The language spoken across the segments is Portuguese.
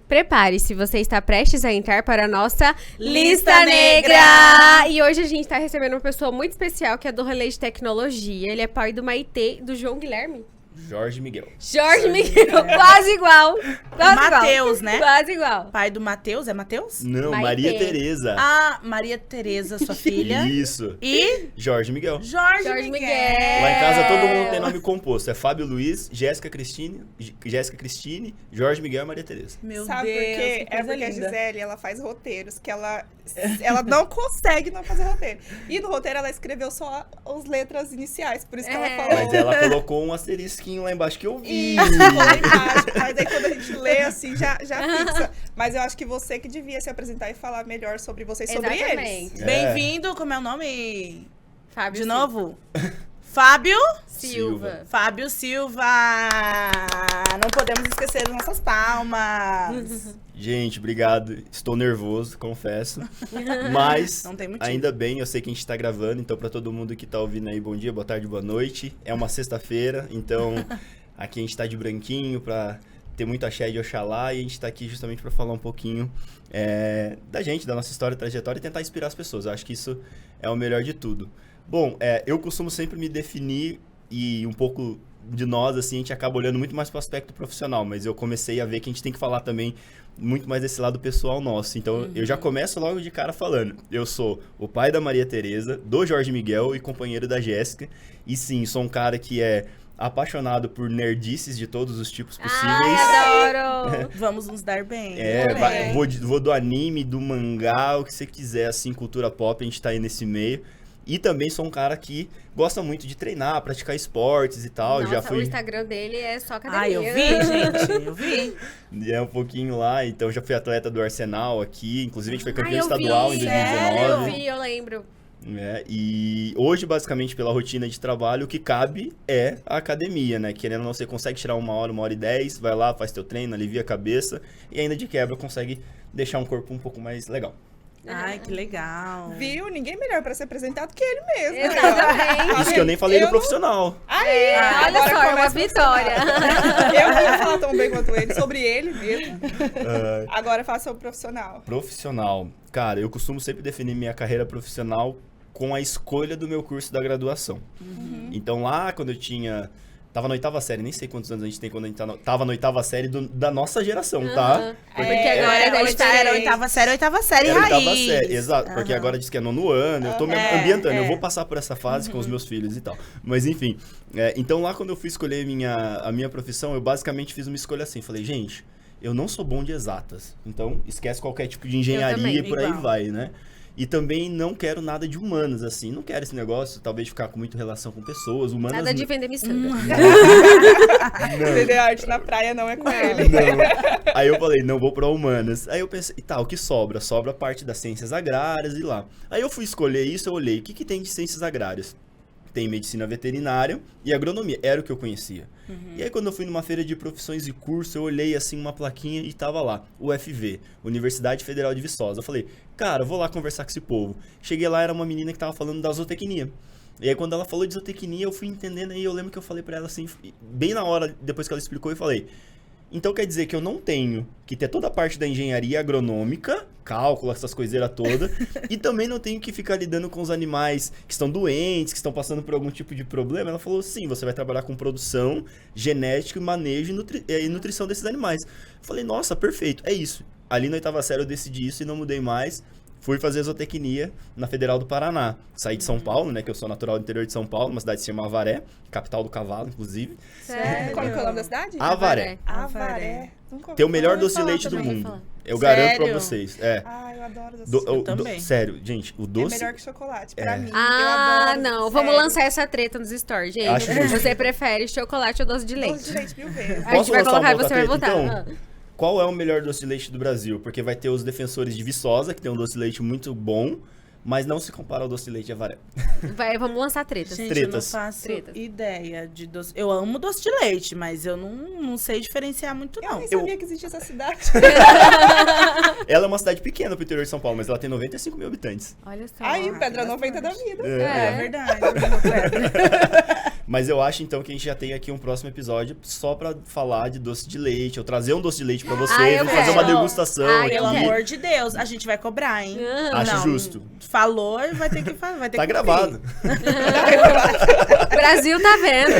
Prepare-se, você está prestes a entrar para a nossa Lista Negra! E hoje a gente está recebendo uma pessoa muito especial, que é do rolê de tecnologia. Ele é pai do Maitê e do João Guilherme. Jorge Miguel, quase igual. Matheus, né? Quase igual. Pai do Matheus, é Matheus? Não, Maitê. Maria Tereza. Ah, Maria Tereza, sua filha. Isso. E Jorge Miguel. Jorge Miguel. Lá em casa todo mundo tem nome composto. É Fábio Luiz, Jéssica Cristine, Jorge Miguel e Maria Tereza. Meu Sabe Deus, por quê? que É coisa porque a linda. Gisele, ela faz roteiros, que ela não consegue não fazer roteiro. E no roteiro ela escreveu só as letras iniciais, por isso que ela falou. Mas ela colocou um asterisquinho lá embaixo que eu vi. Isso, lá embaixo. Mas aí quando a gente lê assim, já fixa. Mas eu acho que você que devia se apresentar e falar melhor sobre você e sobre eles. Exatamente. Bem-vindo, como é o nome? Fábio De novo? Fábio Silva. Fábio Silva. Não podemos esquecer das nossas palmas. Gente, obrigado. Estou nervoso, confesso. Mas, Não tem motivo. ainda bem, eu sei que a gente tá gravando. Então, pra todo mundo que tá ouvindo aí, bom dia, boa tarde, boa noite. É uma sexta-feira, então aqui a gente tá de branquinho pra ter muito axé de Oxalá. E a gente tá aqui justamente pra falar um pouquinho da gente, da nossa história, trajetória e tentar inspirar as pessoas. Eu acho que isso é o melhor de tudo. Bom, eu costumo sempre me definir e um pouco de nós, assim, a gente acaba olhando muito mais para o aspecto profissional, mas eu comecei a ver que a gente tem que falar também muito mais desse lado pessoal nosso. Então, eu já começo logo de cara falando. Eu sou o pai da Maria Tereza, do Jorge Miguel e companheiro da Jéssica. E sim, sou um cara que é apaixonado por nerdices de todos os tipos possíveis. Ai, adoro! Vamos nos dar bem. Vou do anime, do mangá, o que você quiser, assim, cultura pop, a gente tá aí nesse meio. E também sou um cara que gosta muito de treinar, praticar esportes e tal. Nossa, já fui... o Instagram dele é só academia. Ah, eu vi, gente, eu vi. Um pouquinho lá, então já fui atleta do Arsenal aqui. Inclusive a gente foi campeão eu estadual vi, em sério? 2019. Eu lembro. E hoje, basicamente, pela rotina de trabalho, o que cabe é a academia, né? Querendo ou não, você consegue tirar 1h, 1h10, vai lá, faz teu treino, alivia a cabeça e ainda de quebra consegue deixar um corpo um pouco mais legal. Ai, que legal. Viu? Ninguém melhor pra ser apresentado que ele mesmo. né? Exatamente. Isso que eu nem falei do profissional. Aí, Olha agora só, é uma começa a vitória. Eu não ia falar tão bem quanto ele, sobre ele mesmo. Agora faça o profissional. Profissional. Cara, eu costumo sempre definir minha carreira profissional com a escolha do meu curso da graduação. Então lá, quando eu tava na 8ª série, nem sei quantos anos a gente tem quando a gente tava na 8ª série da nossa geração, tá? Porque agora a gente tá... Era oitava série Era raiz. 8ª série, exato, porque agora diz que é 9º ano, eu tô me ambientando, eu vou passar por essa fase com os meus filhos e tal. Mas enfim, então lá quando eu fui escolher a minha profissão, eu basicamente fiz uma escolha assim, falei, gente, eu não sou bom de exatas, então esquece qualquer tipo de engenharia e por aí igual. vai, né? E também não quero nada de humanas, assim. Não quero esse negócio, talvez, ficar com muita relação com pessoas. Humanas... Nada de vender miçanga. Vender arte na praia não é com ele. Não. Aí eu falei, não, vou pra humanas. Aí eu pensei, o que sobra? Sobra a parte das ciências agrárias e lá. Aí eu fui escolher isso, eu olhei, o que tem de ciências agrárias? Tem medicina veterinária e agronomia. Era o que eu conhecia. E aí, quando eu fui numa feira de profissões e curso, eu olhei, assim, uma plaquinha e tava lá. UFV, Universidade Federal de Viçosa. Eu falei, cara, eu vou lá conversar com esse povo. Cheguei lá, era uma menina que tava falando da zootecnia. E aí, quando ela falou de zootecnia, eu fui entendendo. Aí eu lembro que eu falei pra ela, assim, bem na hora, depois que ela explicou, eu falei... Então quer dizer que eu não tenho que ter toda a parte da engenharia agronômica, cálculo, essas coiseiras todas, e também não tenho que ficar lidando com os animais que estão doentes, que estão passando por algum tipo de problema. Ela falou, sim, você vai trabalhar com produção, genética, manejo e nutrição desses animais. Eu falei, nossa, perfeito, é isso. Ali na 8ª série eu decidi isso e não mudei mais. Fui fazer zootecnia na Federal do Paraná. Saí de São Paulo, né, que eu sou natural do interior de São Paulo, uma cidade que se chama Avaré, capital do cavalo, inclusive. Sério? Qual que é o nome da cidade? Avaré. Avaré. Nunca ouvi Tem o melhor falar. doce de falar leite do também. mundo. Eu garanto pra Sério? vocês. Ah, eu adoro doce. Eu também. Sério, gente, o É doce... melhor que chocolate, pra mim. Ah, eu adoro. não. Vamos sério. lançar essa treta nos stories, gente. Acho justo. Você prefere chocolate ou doce de leite? Doce de leite mil vezes. A gente vai lançar colocar e uma você vai outra votar. treta, então? Qual é o melhor doce de leite do Brasil? Porque vai ter os defensores de Viçosa, que tem um doce de leite muito bom, mas não se compara ao doce de leite de Avaré. Vamos lançar tretas. Gente, Tretas. eu não faço Tretas. ideia de doce. Eu amo doce de leite, mas eu não sei diferenciar muito, Eu não. nem sabia que existia essa cidade. Ela é uma cidade pequena pro interior de São Paulo, mas ela tem 95 mil habitantes. Olha só. Aí, Pedra 90 da vida. É verdade. Mas eu acho, então, que a gente já tem aqui um próximo episódio só pra falar de doce de leite. Eu trazer um doce de leite pra vocês, eu fazer uma quero. degustação Ai, Pelo aqui. amor de Deus, a gente vai cobrar, hein? Acho Não, justo. Falou e vai ter que fazer. Vai ter Tá que gravado. O Brasil tá vendo.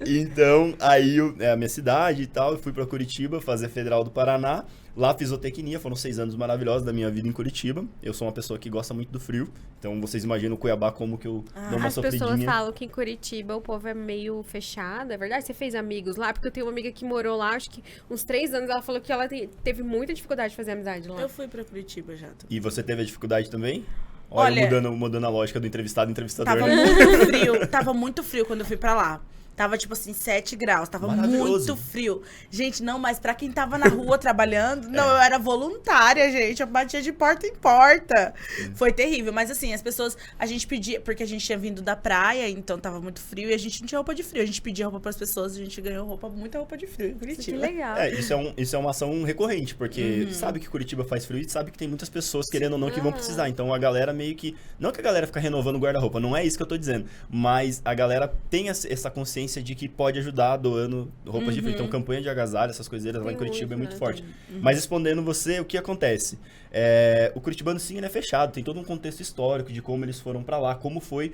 Então, aí é a minha cidade e tal, eu fui pra Curitiba fazer Federal do Paraná. Lá fiz zootecnia, foram 6 anos maravilhosos da minha vida em Curitiba. Eu sou uma pessoa que gosta muito do frio, então vocês imaginam o Cuiabá como que eu dou uma As pessoas sofridinha. falam que em Curitiba o povo é meio fechado, é verdade? Você fez amigos lá? Porque eu tenho uma amiga que morou lá, acho que uns 3 anos, ela falou que ela teve muita dificuldade de fazer amizade lá. Eu fui pra Curitiba já. E você teve a dificuldade também? Olha, mudando a lógica do entrevistado e entrevistador. Tava né? muito frio. Tava muito frio quando eu fui pra lá. Tava, tipo assim, 7 graus. Tava Maravilhoso. muito frio. Gente, não, mas pra quem tava na rua trabalhando... Não, eu era voluntária, gente. Eu batia de porta em porta. Foi terrível. Mas assim, as pessoas... A gente pedia... Porque a gente tinha vindo da praia, então tava muito frio. E a gente não tinha roupa de frio. A gente pedia roupa pras pessoas. A gente ganhou muita roupa de frio em Que Curitiba. legal. Isso é uma ação recorrente, porque sabe que Curitiba faz frio e sabe que tem muitas pessoas, querendo ou não, que vão precisar. Então a galera meio que... Não que a galera fica renovando o guarda-roupa, não é isso que eu tô dizendo. Mas a galera tem essa consciência de que pode ajudar doando roupas de frio. Então campanha de agasalho, essas coiseiras lá em Curitiba é muito forte. Mas respondendo você, o que acontece? O curitibano, sim, ele é fechado. Tem todo um contexto histórico de como eles foram pra lá, como foi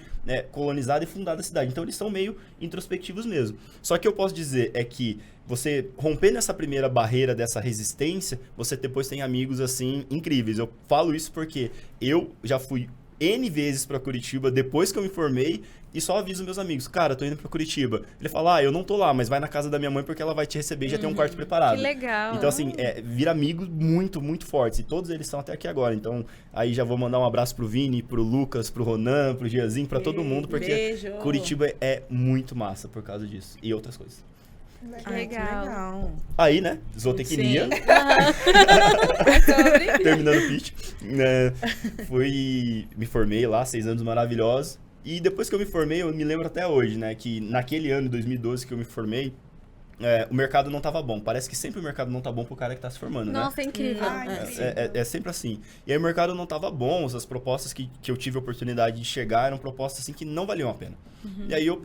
colonizada e fundada a cidade. Então eles são meio introspectivos mesmo. Só que eu posso dizer é que você romper nessa primeira barreira dessa resistência, você depois tem amigos, assim, incríveis. Eu falo isso porque eu já fui N vezes pra Curitiba depois que eu me formei e só aviso meus amigos, cara, tô indo pra Curitiba. Ele fala, eu não tô lá, mas vai na casa da minha mãe porque ela vai te receber e já tem um quarto preparado. Que legal. Então, assim, vira amigos muito, muito fortes. E todos eles estão até aqui agora. Então, aí já vou mandar um abraço pro Vini, pro Lucas, pro Ronan, pro Giazinho, pra todo mundo, porque Beijo. Curitiba é muito massa por causa disso. E outras coisas. Que legal. Aí, né, zootecnia, Sim. terminando o pitch, né, me formei lá, 6 anos maravilhosos. E depois que eu me formei, eu me lembro até hoje, né, que naquele ano, 2012, que eu me formei, o mercado não tava bom. Parece que sempre o mercado não tá bom pro cara que tá se formando, né? Nossa, é incrível. É sempre assim. E aí o mercado não tava bom, as propostas que eu tive a oportunidade de chegar eram propostas assim que não valiam a pena. E aí eu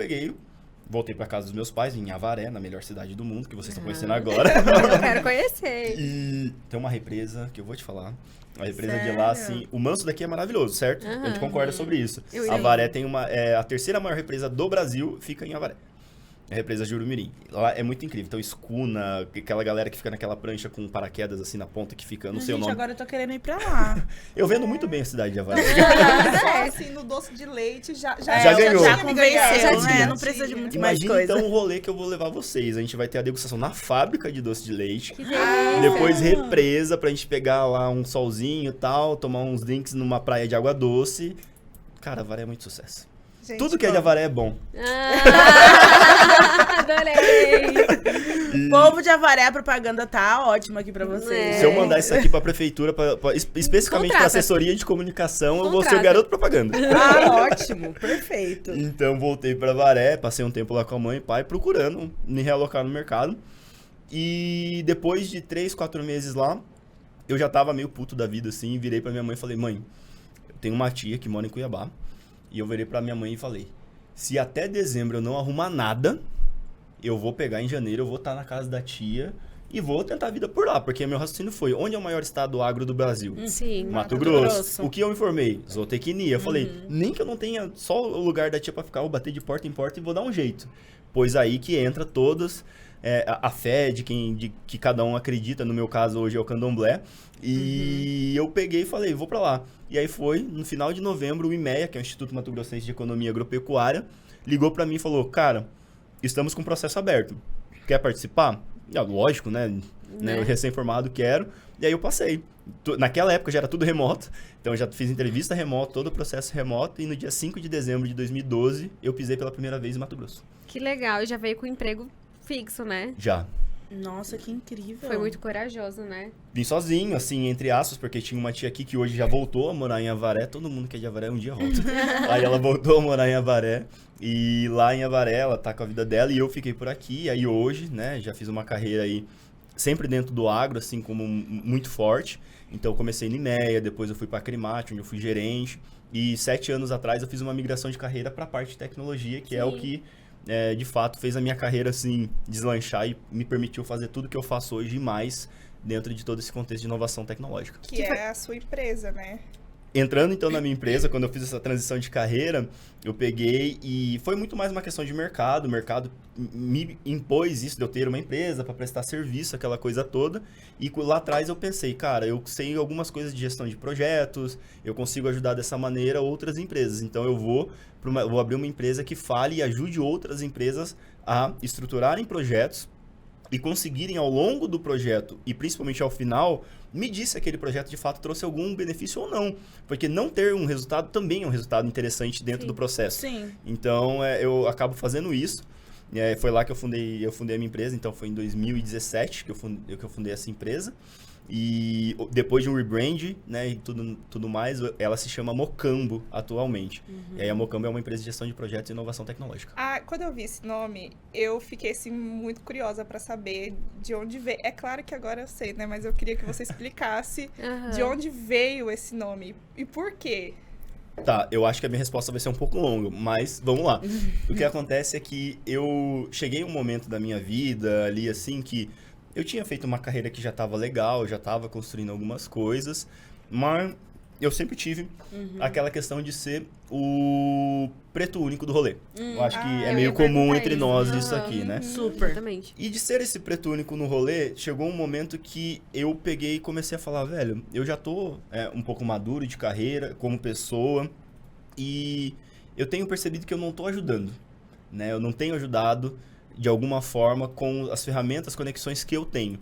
voltei pra casa dos meus pais, em Avaré, na melhor cidade do mundo, que vocês estão conhecendo agora. Eu quero conhecer. E tem uma represa que eu vou te falar. A represa de lá, assim... O manso daqui é maravilhoso, certo? A gente concorda sobre isso. Avaré tem a terceira maior represa do Brasil, fica em Avaré. É a represa Jurumirim. Lá é muito incrível. Então, escuna, aquela galera que fica naquela prancha com paraquedas assim na ponta que fica, não sei o nome. Agora eu tô querendo ir pra lá. Eu vendo muito bem a cidade de Avaré. Só assim, no doce de leite, já ganhou. Já tinha me ganhado. convenceu, Já né? tinha. Não precisa de muito mais Imagina coisa. então o rolê que eu vou levar vocês. A gente vai ter a degustação na fábrica de doce de leite. Que delícia. Depois represa pra gente pegar lá um solzinho e tal, tomar uns drinks numa praia de água doce. Cara, Avaré é muito sucesso. Gente, Tudo que é de Avaré é bom. Adorei. Povo de Avaré, a propaganda tá ótima aqui pra vocês. Se eu mandar isso aqui pra prefeitura, especificamente pra Contrata. assessoria de comunicação, eu vou ser o Contrata. garoto propaganda. Ótimo, perfeito. Então voltei pra Avaré, passei um tempo lá com a mãe e pai, procurando me realocar no mercado. E depois de 3, 4 meses lá, eu já tava meio puto da vida, assim, virei pra minha mãe e falei, mãe, eu tenho uma tia que mora em Cuiabá. E eu virei pra minha mãe e falei, se até dezembro eu não arrumar nada, eu vou pegar em janeiro, eu vou estar na casa da tia e vou tentar a vida por lá. Porque meu raciocínio foi, onde é o maior estado agro do Brasil? Sim. Mato Grosso. O que eu me informei? Zootecnia. Eu falei, nem que eu não tenha só o lugar da tia pra ficar, eu vou bater de porta em porta e vou dar um jeito. Pois aí que entra todas, a fé de que cada um acredita, no meu caso hoje é o candomblé. E eu peguei e falei, vou pra lá. E aí foi, no final de novembro, o IMEA, que é o Instituto Mato Grossense de Economia Agropecuária, ligou pra mim e falou, cara, estamos com o processo aberto. Quer participar? Lógico, né? Eu recém-formado quero. E aí eu passei. Naquela época já era tudo remoto, então eu já fiz entrevista remoto, todo o processo remoto, e no dia 5 de dezembro de 2012, eu pisei pela primeira vez em Mato Grosso. Que legal. E já veio com emprego fixo, né? Já. Nossa, que incrível. Foi muito corajoso, né? Vim sozinho, assim, entre aspas, porque tinha uma tia aqui que hoje já voltou a morar em Avaré. Todo mundo que é de Avaré um dia volta. Aí ela voltou a morar em Avaré. E lá em Avaré ela tá com a vida dela e eu fiquei por aqui. Aí hoje, né, já fiz uma carreira aí sempre dentro do agro, assim, como muito forte. Então, eu comecei no IMEA, depois eu fui para a Acrimate, onde eu fui gerente. E 7 anos atrás eu fiz uma migração de carreira para a parte de tecnologia, que é o que, de fato, fez a minha carreira, assim, deslanchar e me permitiu fazer tudo que eu faço hoje e mais dentro de todo esse contexto de inovação tecnológica. Que é a sua empresa, né? Entrando, então, na minha empresa, quando eu fiz essa transição de carreira, eu peguei e foi muito mais uma questão de mercado. O mercado me impôs isso de eu ter uma empresa para prestar serviço, aquela coisa toda. E lá atrás eu pensei, cara, eu sei algumas coisas de gestão de projetos, eu consigo ajudar dessa maneira outras empresas. Então, eu vou abrir uma empresa que fale e ajude outras empresas a estruturarem projetos e conseguirem ao longo do projeto, e principalmente ao final, medir se aquele projeto de fato trouxe algum benefício ou não. Porque não ter um resultado também é um resultado interessante dentro do processo. Sim. Então, eu acabo fazendo isso. Foi lá que eu fundei a minha empresa, então foi em 2017 que eu fundei essa empresa. E depois de um rebrand, né, e tudo mais, ela se chama Mocambo atualmente. E aí a Mocambo é uma empresa de gestão de projetos e inovação tecnológica. Quando eu vi esse nome, eu fiquei assim muito curiosa pra saber de onde veio. É claro que agora eu sei, né? Mas eu queria que você explicasse de onde veio esse nome e por quê. Tá, eu acho que a minha resposta vai ser um pouco longa, mas vamos lá. O que acontece é que eu cheguei um momento da minha vida ali, assim, que eu tinha feito uma carreira que já estava legal, já estava construindo algumas coisas, mas eu sempre tive aquela questão de ser o preto único do rolê. Eu acho que é meio comum entre nós isso aqui, né? Super. Exatamente. E de ser esse preto único no rolê, chegou um momento que eu peguei e comecei a falar, velho, eu já tô um pouco maduro de carreira, como pessoa, e eu tenho percebido que eu não tô ajudando, né? Eu não tenho ajudado de alguma forma com as ferramentas, as conexões que eu tenho.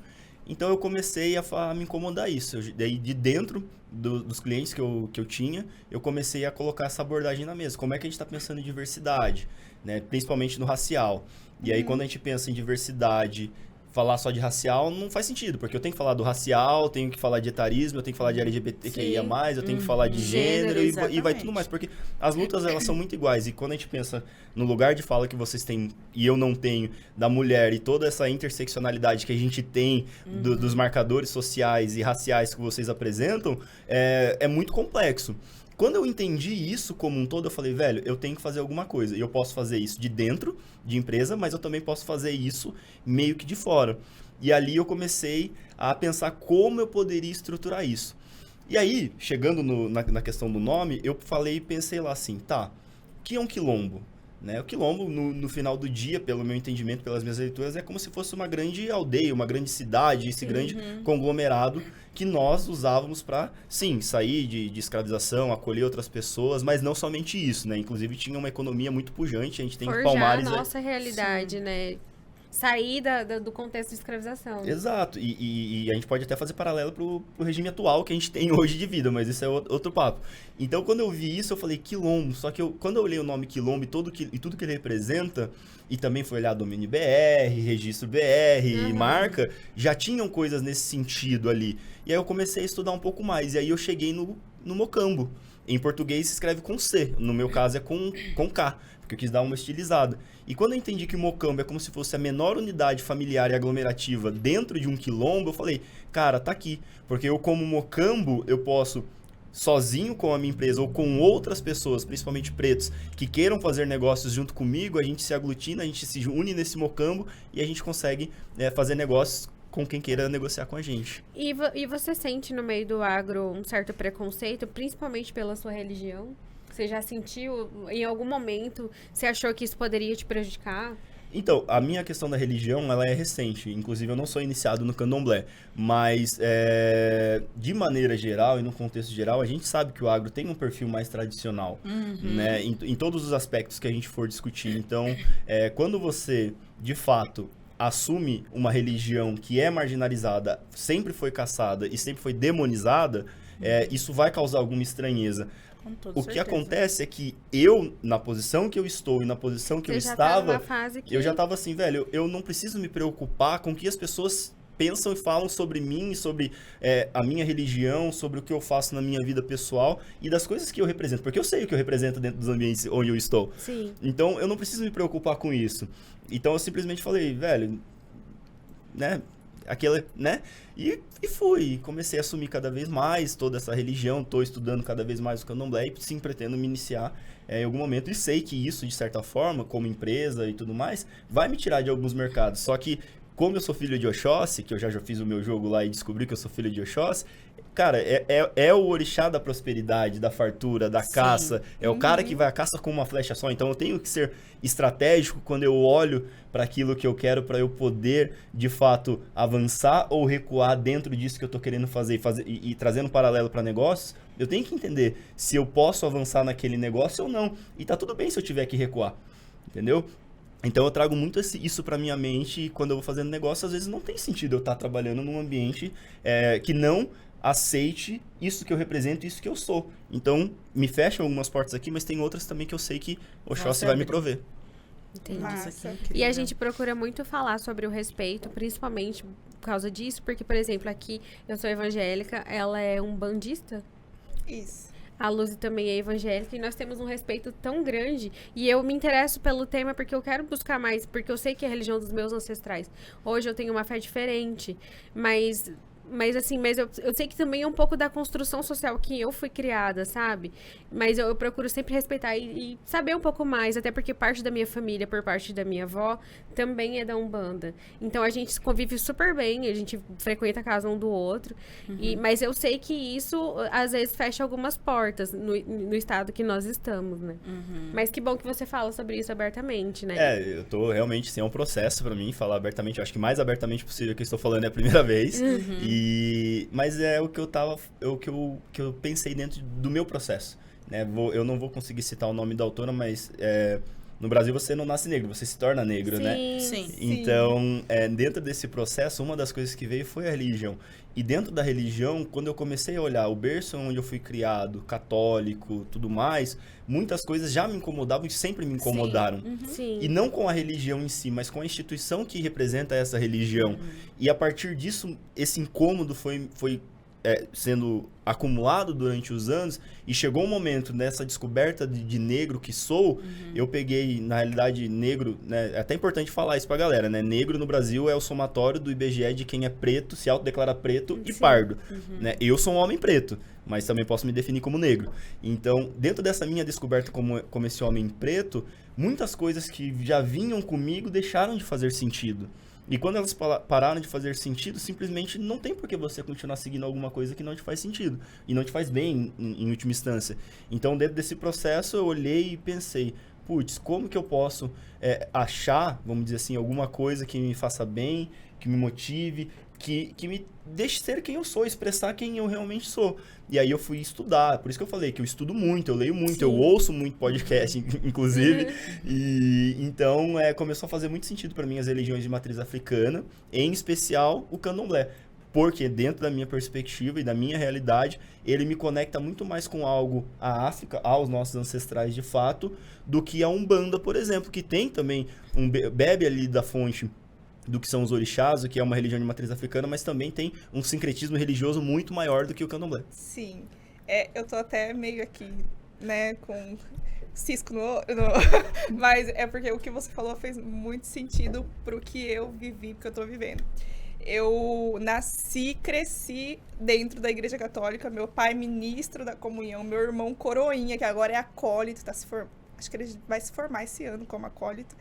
Então eu comecei a me incomodar isso. Daí de dentro dos clientes que eu tinha, eu comecei a colocar essa abordagem na mesa. Como é que a gente está pensando em diversidade, né? Principalmente no racial. E aí quando a gente pensa em diversidade, falar só de racial não faz sentido, porque eu tenho que falar do racial, tenho que falar de etarismo, eu tenho que falar de LGBTQIA+, eu tenho que falar de gênero e vai tudo mais, porque as lutas elas são muito iguais, e quando a gente pensa no lugar de fala que vocês têm e eu não tenho, da mulher e toda essa interseccionalidade que a gente tem dos marcadores sociais e raciais que vocês apresentam, é muito complexo. Quando eu entendi isso como um todo, eu falei, velho, eu tenho que fazer alguma coisa. E eu posso fazer isso de dentro de empresa, mas eu também posso fazer isso meio que de fora. E ali eu comecei a pensar como eu poderia estruturar isso. E aí, chegando na questão do nome, eu pensei lá assim, tá, o que é um quilombo? Né? O quilombo, no final do dia, pelo meu entendimento, pelas minhas leituras, é como se fosse uma grande aldeia, uma grande cidade, esse grande conglomerado que nós usávamos para, sim, sair de escravização, acolher outras pessoas, mas não somente isso, né? Inclusive tinha uma economia muito pujante, a gente tem Forjar Palmares... a nossa realidade, né? Sair do contexto de escravização. Exato, e a gente pode até fazer paralelo pro regime atual que a gente tem hoje de vida, mas isso é outro papo. Então, quando eu vi isso, eu falei quilombo, só que quando eu olhei o nome quilombo e tudo que ele representa, e também foi olhar domínio BR, registro BR, marca, já tinham coisas nesse sentido ali. E aí eu comecei a estudar um pouco mais, e aí eu cheguei no Mocambo. Em português se escreve com C, no meu caso é com K, porque eu quis dar uma estilizada. E quando eu entendi que o Mocambo é como se fosse a menor unidade familiar e aglomerativa dentro de um quilombo, eu falei, cara, tá aqui. Porque eu como Mocambo, eu posso, sozinho com a minha empresa ou com outras pessoas, principalmente pretos, que queiram fazer negócios junto comigo, a gente se aglutina, a gente se une nesse Mocambo e a gente consegue fazer negócios com quem queira negociar com a gente. E você sente no meio do agro um certo preconceito, principalmente pela sua religião? Você já sentiu, em algum momento, você achou que isso poderia te prejudicar? Então, a minha questão da religião, ela é recente. Inclusive, eu não sou iniciado no candomblé. Mas, de maneira geral e no contexto geral, a gente sabe que o agro tem um perfil mais tradicional, né? Em todos os aspectos que a gente for discutir. Então, quando você, de fato, assume uma religião que é marginalizada, sempre foi caçada e sempre foi demonizada, isso vai causar alguma estranheza. O que acontece é que eu, na posição que eu estou e na posição que eu estava, eu já estava assim, velho, eu não preciso me preocupar com o que as pessoas pensam e falam sobre mim, e sobre a minha religião, sobre o que eu faço na minha vida pessoal e das coisas que eu represento, porque eu sei o que eu represento dentro dos ambientes onde eu estou. Sim. Então, eu não preciso me preocupar com isso. Então, eu simplesmente falei, velho, né, aquela, né? E fui, comecei a assumir cada vez mais toda essa religião, tô estudando cada vez mais o candomblé e sim, pretendo me iniciar em algum momento. E sei que isso, de certa forma, como empresa e tudo mais, vai me tirar de alguns mercados. Só que, como eu sou filho de Oxóssi, que eu já fiz o meu jogo lá e descobri que eu sou filho de Oxóssi, cara, é o orixá da prosperidade, da fartura, da caça. É o cara que vai à caça com uma flecha só. Então eu tenho que ser estratégico quando eu olho para aquilo que eu quero, para eu poder, de fato, avançar ou recuar dentro disso que eu tô querendo fazer. E trazendo um paralelo para negócios, eu tenho que entender se eu posso avançar naquele negócio ou não. E tá tudo bem se eu tiver que recuar, entendeu? Então eu trago muito isso pra minha mente e quando eu vou fazendo negócio, às vezes não tem sentido eu estar trabalhando num ambiente que não aceite isso que eu represento, isso que eu sou. Então, me fecham algumas portas aqui, mas tem outras também que eu sei que Oxóssi vai me prover. Entendi. Massa. E a gente procura muito falar sobre o respeito, principalmente por causa disso, porque, por exemplo, aqui eu sou evangélica, ela é umbandista. Isso. A Luzi também é evangélica e nós temos um respeito tão grande. E eu me interesso pelo tema porque eu quero buscar mais, porque eu sei que é a religião dos meus ancestrais. Hoje eu tenho uma fé diferente, mas eu sei que também é um pouco da construção social que eu fui criada, sabe? Mas eu procuro sempre respeitar e saber um pouco mais, até porque parte da minha família, por parte da minha avó, também é da Umbanda. Então a gente convive super bem, a gente frequenta a casa um do outro. Mas eu sei que isso, às vezes, fecha algumas portas no estado que nós estamos, né? Mas que bom que você fala sobre isso abertamente, né? Eu tô realmente, é um processo pra mim falar abertamente. Eu acho que mais abertamente possível que eu estou falando é a primeira vez. Mas é o que eu pensei dentro do meu processo, né? Eu não vou conseguir citar o nome da autora, mas no Brasil você não nasce negro, você se torna negro, né? Sim. Então, dentro desse processo, uma das coisas que veio foi a religião. E dentro da religião, quando eu comecei a olhar o berço onde eu fui criado, católico, tudo mais, muitas coisas já me incomodavam e sempre me incomodaram. Sim. E não com a religião em si, mas com a instituição que representa essa religião. E a partir disso, esse incômodo foi sendo acumulado durante os anos e chegou um momento nessa descoberta de negro que sou, eu peguei, na realidade, negro, né? É até importante falar isso pra galera, né? Negro no Brasil é o somatório do IBGE de quem é preto, se autodeclara preto e pardo, né? Eu sou um homem preto, mas também posso me definir como negro. Então, dentro dessa minha descoberta como esse homem preto, muitas coisas que já vinham comigo deixaram de fazer sentido. E quando elas pararam de fazer sentido, simplesmente não tem por que você continuar seguindo alguma coisa que não te faz sentido. E não te faz bem, em última instância. Então, dentro desse processo, eu olhei e pensei, putz, como que eu posso achar, vamos dizer assim, alguma coisa que me faça bem, que me motive, que me deixe ser quem eu sou, expressar quem eu realmente sou. E aí eu fui estudar, por isso que eu falei que eu estudo muito, eu leio muito, eu ouço muito podcast, inclusive. E então começou a fazer muito sentido para mim as religiões de matriz africana, em especial o candomblé. Porque dentro da minha perspectiva e da minha realidade, ele me conecta muito mais com algo, a África, aos nossos ancestrais de fato, do que a Umbanda, por exemplo, que tem também, bebe ali da fonte do que são os orixás, o que é uma religião de matriz africana, mas também tem um sincretismo religioso muito maior do que o candomblé. Sim. Eu tô até meio aqui, né, com cisco no... Mas é porque o que você falou fez muito sentido pro que eu vivi, porque eu tô vivendo. Eu nasci, cresci dentro da Igreja Católica, meu pai ministro da comunhão, meu irmão coroinha, que agora é acólito, acho que ele vai se formar esse ano como acólito.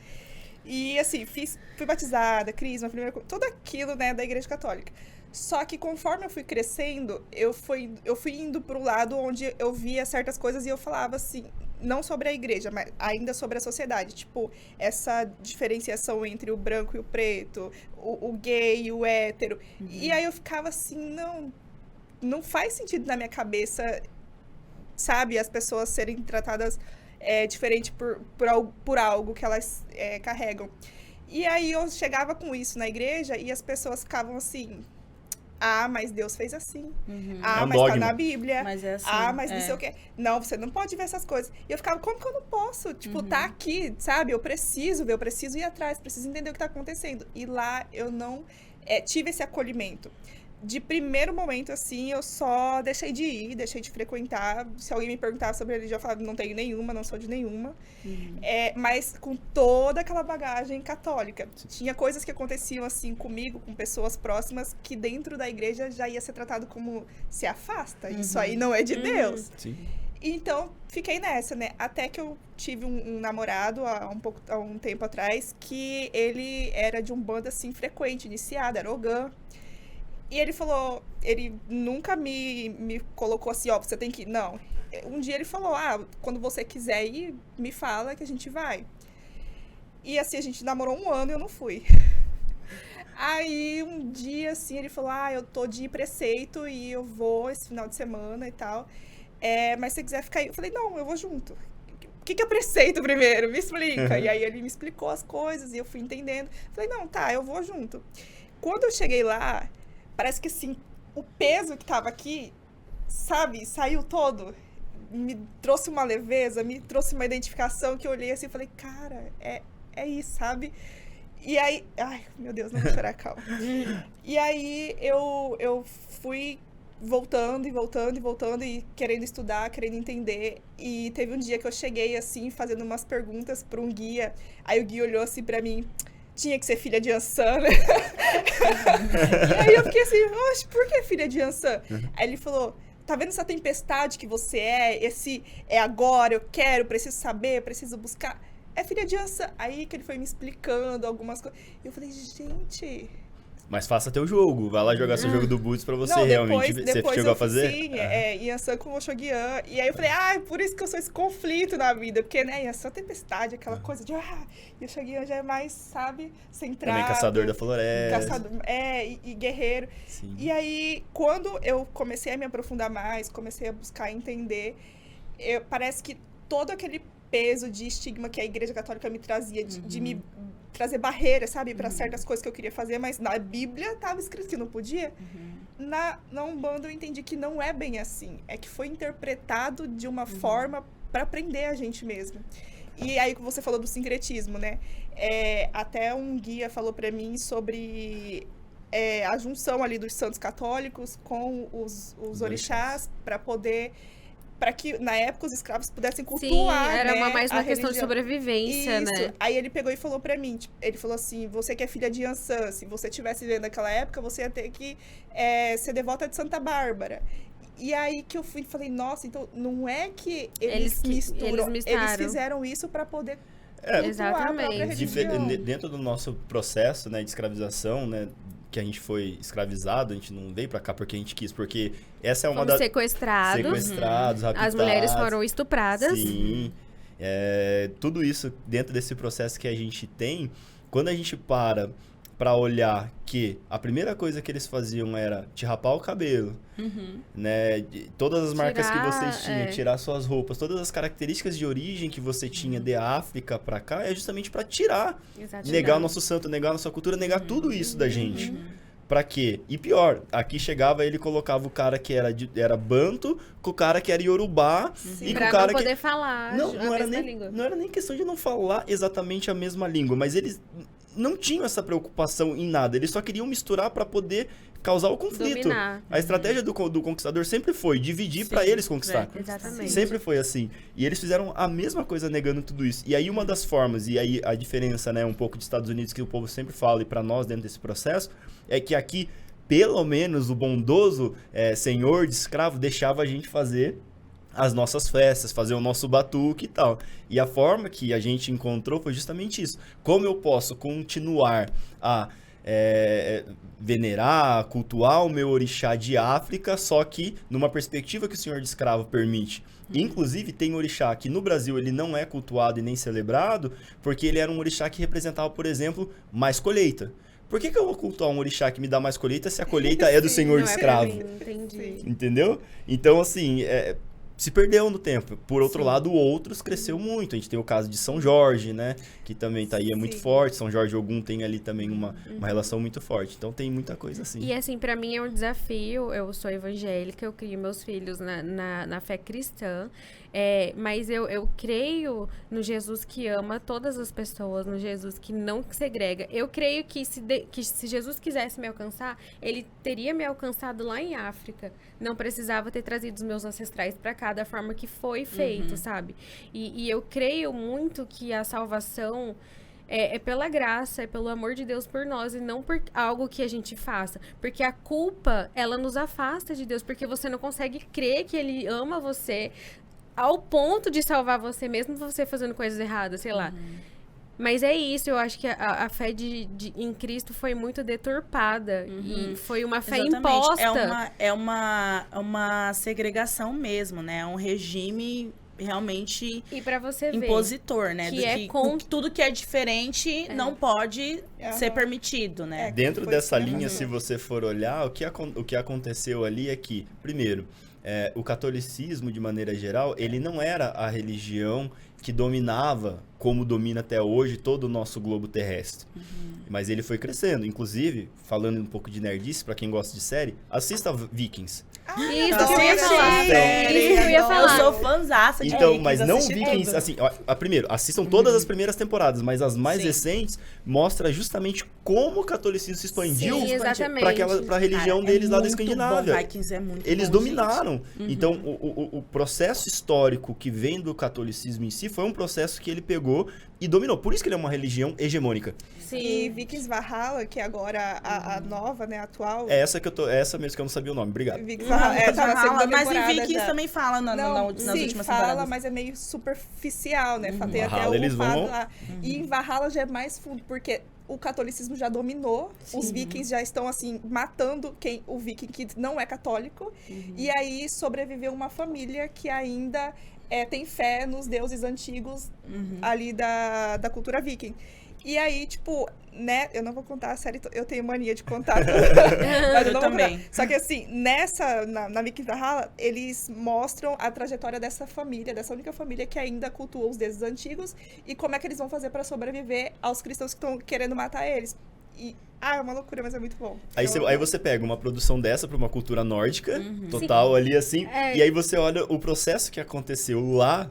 E, assim, fui batizada, crisma, tudo aquilo, né, da Igreja Católica. Só que conforme eu fui crescendo, eu fui indo pro lado onde eu via certas coisas e eu falava, assim, não sobre a igreja, mas ainda sobre a sociedade. Tipo, essa diferenciação entre o branco e o preto, o gay e o hétero. E aí eu ficava assim, não faz sentido na minha cabeça, sabe, as pessoas serem tratadas diferente por algo que elas carregam. E aí eu chegava com isso na igreja e as pessoas ficavam assim, mas Deus fez assim. Mas dogma. tá na Bíblia. Mas é assim. Mas não sei o quê. Não, você não pode ver essas coisas. E eu ficava, como que eu não posso? Tipo, tá aqui, sabe? Eu preciso ver, eu preciso ir atrás, preciso entender o que tá acontecendo. E lá eu não tive esse acolhimento. de primeiro momento, assim, eu só deixei de ir, deixei de frequentar. Se alguém me perguntava sobre religião, eu falava, não tenho nenhuma, não sou de nenhuma. Mas com toda aquela bagagem católica. Tinha coisas que aconteciam, assim, comigo, com pessoas próximas, que dentro da igreja já ia ser tratado como se afasta. Isso aí não é de Deus. Sim. Então, fiquei nessa, né? Até que eu tive um namorado há um tempo atrás, que ele era de um bando, assim, frequente, iniciado, era Ogã. E ele falou, ele nunca me colocou assim, ó, você tem que ir. Não. Um dia ele falou, quando você quiser ir, me fala que a gente vai. E assim, a gente namorou 1 ano e eu não fui. Aí, um dia, assim, ele falou, eu tô de preceito e eu vou esse final de semana e tal. Mas se você quiser ficar aí, eu falei, não, eu vou junto. O que é preceito primeiro? Me explica. E aí ele me explicou as coisas e eu fui entendendo. Falei, não, tá, eu vou junto. Quando eu cheguei lá, parece que assim, o peso que tava aqui, sabe, saiu todo. Me trouxe uma leveza, me trouxe uma identificação que eu olhei assim e falei, cara, é isso, sabe? E aí, ai, meu Deus, não vou chorar, calma. E aí eu fui voltando e querendo estudar, querendo entender. E teve um dia que eu cheguei assim, fazendo umas perguntas para um guia. Aí o guia olhou assim pra mim, tinha que ser filha de Ansan, né? E aí eu fiquei assim, oxe, por que filha de Ansan? Aí ele falou, tá vendo essa tempestade que você é? Esse é agora, eu quero, preciso saber, preciso buscar. É filha de Ansan. Aí que ele foi me explicando algumas coisas. E eu falei, gente... Mas faça teu jogo, vai lá jogar seu jogo do Boots pra você. Não, realmente. Você chegou a fazer? Sim, Yansan com o Oshoguian. E aí eu falei, por isso que eu sou esse conflito na vida. Porque, né, Yansan é tempestade, aquela coisa de, e o Oshoguian já é mais, sabe, centrado. Também caçador da floresta. Caçador, e guerreiro. Sim. E aí, quando eu comecei a me aprofundar mais, comecei a buscar entender, parece que todo aquele peso de estigma que a Igreja Católica me trazia, de me trazer barreiras, sabe, para certas coisas que eu queria fazer, mas na Bíblia estava escrito que não podia. Na Umbanda eu entendi que não é bem assim, é que foi interpretado de uma forma para prender a gente mesmo. E aí que você falou do sincretismo, né? Até um guia falou para mim sobre a junção ali dos santos católicos com os orixás para poder... para que, na época, os escravos pudessem cultuar, Sim, era né, mais uma questão religião. de sobrevivência, Isso. né? Aí ele pegou e falou pra mim, ele falou assim, você que é filha de Ansan, se você estivesse vivendo naquela época, você ia ter que ser devota de Santa Bárbara. E aí que eu fui e falei, nossa, então não é que eles misturam, eles fizeram isso pra poder cultuar a própria religião. Dentro do nosso processo, né, de escravização, né, que a gente foi escravizado, a gente não veio pra cá porque a gente quis, porque essa é uma das... Sequestrados, raptados. As mulheres foram estupradas. Sim. Tudo isso dentro desse processo que a gente tem, quando a gente para olhar que a primeira coisa que eles faziam era te rapar o cabelo, né? Todas as marcas que vocês tinham, tirar suas roupas, todas as características de origem que você tinha de África pra cá, é justamente pra tirar. Exatamente. Negar o nosso santo, negar a nossa cultura, negar tudo isso da gente. Pra quê? E pior, aqui chegava ele colocava o cara que era banto com o cara que era iorubá. Sim. E Pra com o cara não poder falar a mesma língua. Não era nem questão de não falar exatamente a mesma língua, mas eles não tinham essa preocupação em nada. Eles só queriam misturar pra poder causar o conflito. Dominar. A estratégia do conquistador sempre foi dividir pra eles conquistar. Exatamente. Sempre foi assim. E eles fizeram a mesma coisa negando tudo isso. E aí uma das formas, e aí a diferença, né, um pouco dos Estados Unidos que o povo sempre fala e pra nós dentro desse processo, é que aqui, pelo menos, o bondoso senhor de escravo deixava a gente fazer as nossas festas, fazer o nosso batuque e tal. E a forma que a gente encontrou foi justamente isso. Como eu posso continuar a venerar, cultuar o meu orixá de África, só que numa perspectiva que o senhor de escravo permite. Inclusive, tem orixá que no Brasil ele não é cultuado e nem celebrado, porque ele era um orixá que representava, por exemplo, mais colheita. Por que eu vou cultuar um orixá que me dá mais colheita se a colheita é do senhor de escravo? Entendi. Entendeu? Então, assim, se perdeu no tempo. Por outro lado, outros cresceu muito. A gente tem o caso de São Jorge, né? Que também tá aí, é muito Sim. forte. São Jorge e Ogum tem ali também uma relação muito forte. Então tem muita coisa assim. E assim, pra mim é um desafio. Eu sou evangélica, eu crio meus filhos na fé cristã. Mas eu creio no Jesus que ama todas as pessoas, no Jesus que não segrega. Eu creio que se Jesus quisesse me alcançar, ele teria me alcançado lá em África. Não precisava ter trazido os meus ancestrais pra cá da forma que foi feito, sabe? E eu creio muito que a salvação é pela graça, é pelo amor de Deus por nós e não por algo que a gente faça. Porque a culpa, ela nos afasta de Deus, porque você não consegue crer que ele ama você ao ponto de salvar você, mesmo você fazendo coisas erradas, sei lá. Mas é isso, eu acho que a fé em Cristo foi muito deturpada. E foi uma fé imposta. É uma segregação mesmo, né? É um regime realmente E pra você ver impositor, né? que Tudo que é diferente não pode ser permitido, né? Dentro foi dessa isso linha, mesmo. se você for olhar, o que aconteceu ali é que, primeiro, o catolicismo, de maneira geral, ele não era a religião que dominava, como domina até hoje, todo o nosso globo terrestre. Mas ele foi crescendo. Inclusive, falando um pouco de nerdice, pra quem gosta de série, assista Vikings. Isso Nossa, que eu ia falar. Isso que eu ia falar. Eu sou fãzaça de Então, Vikings, mas não assisti Vikings, tudo. assim, primeiro, assistam todas as primeiras temporadas, mas as mais Sim. recentes mostra justamente como o catolicismo se expandiu Sim, exatamente. pra religião Cara, deles lá da muito Escandinávia. bom. Vikings é muito Eles bom, dominaram. Então, o processo histórico que vem do catolicismo em si foi um processo que ele pegou e dominou. Por isso que ele é uma religião hegemônica. E Sim. Vikings Valhalla, que é agora a nova, né, atual. É essa mesmo que eu não sabia o nome. Obrigado. Vikings Não, Valhalla, tá na segunda mas em temporada Vikings já. também fala Não, nas sim, últimas fala, temporadas. mas é meio superficial, né? Tem até Valhalla, eles o fato vão- lá. E em Valhalla já é mais fundo, porque o catolicismo já dominou, os vikings já estão, assim, matando o viking que não é católico, e aí sobreviveu uma família que ainda tem fé nos deuses antigos ali da cultura viking. E aí, tipo, né, eu não vou contar a série, eu tenho mania de contar tudo, mas eu não vou também. contar. Só que assim, na Vikings Valhalla, eles mostram a trajetória dessa família, dessa única família que ainda cultua os deuses antigos e como é que eles vão fazer pra sobreviver aos cristãos que estão querendo matar eles. E, é uma loucura, mas é muito bom. Aí você pega uma produção dessa pra uma cultura nórdica, total ali assim, e aí você olha o processo que aconteceu lá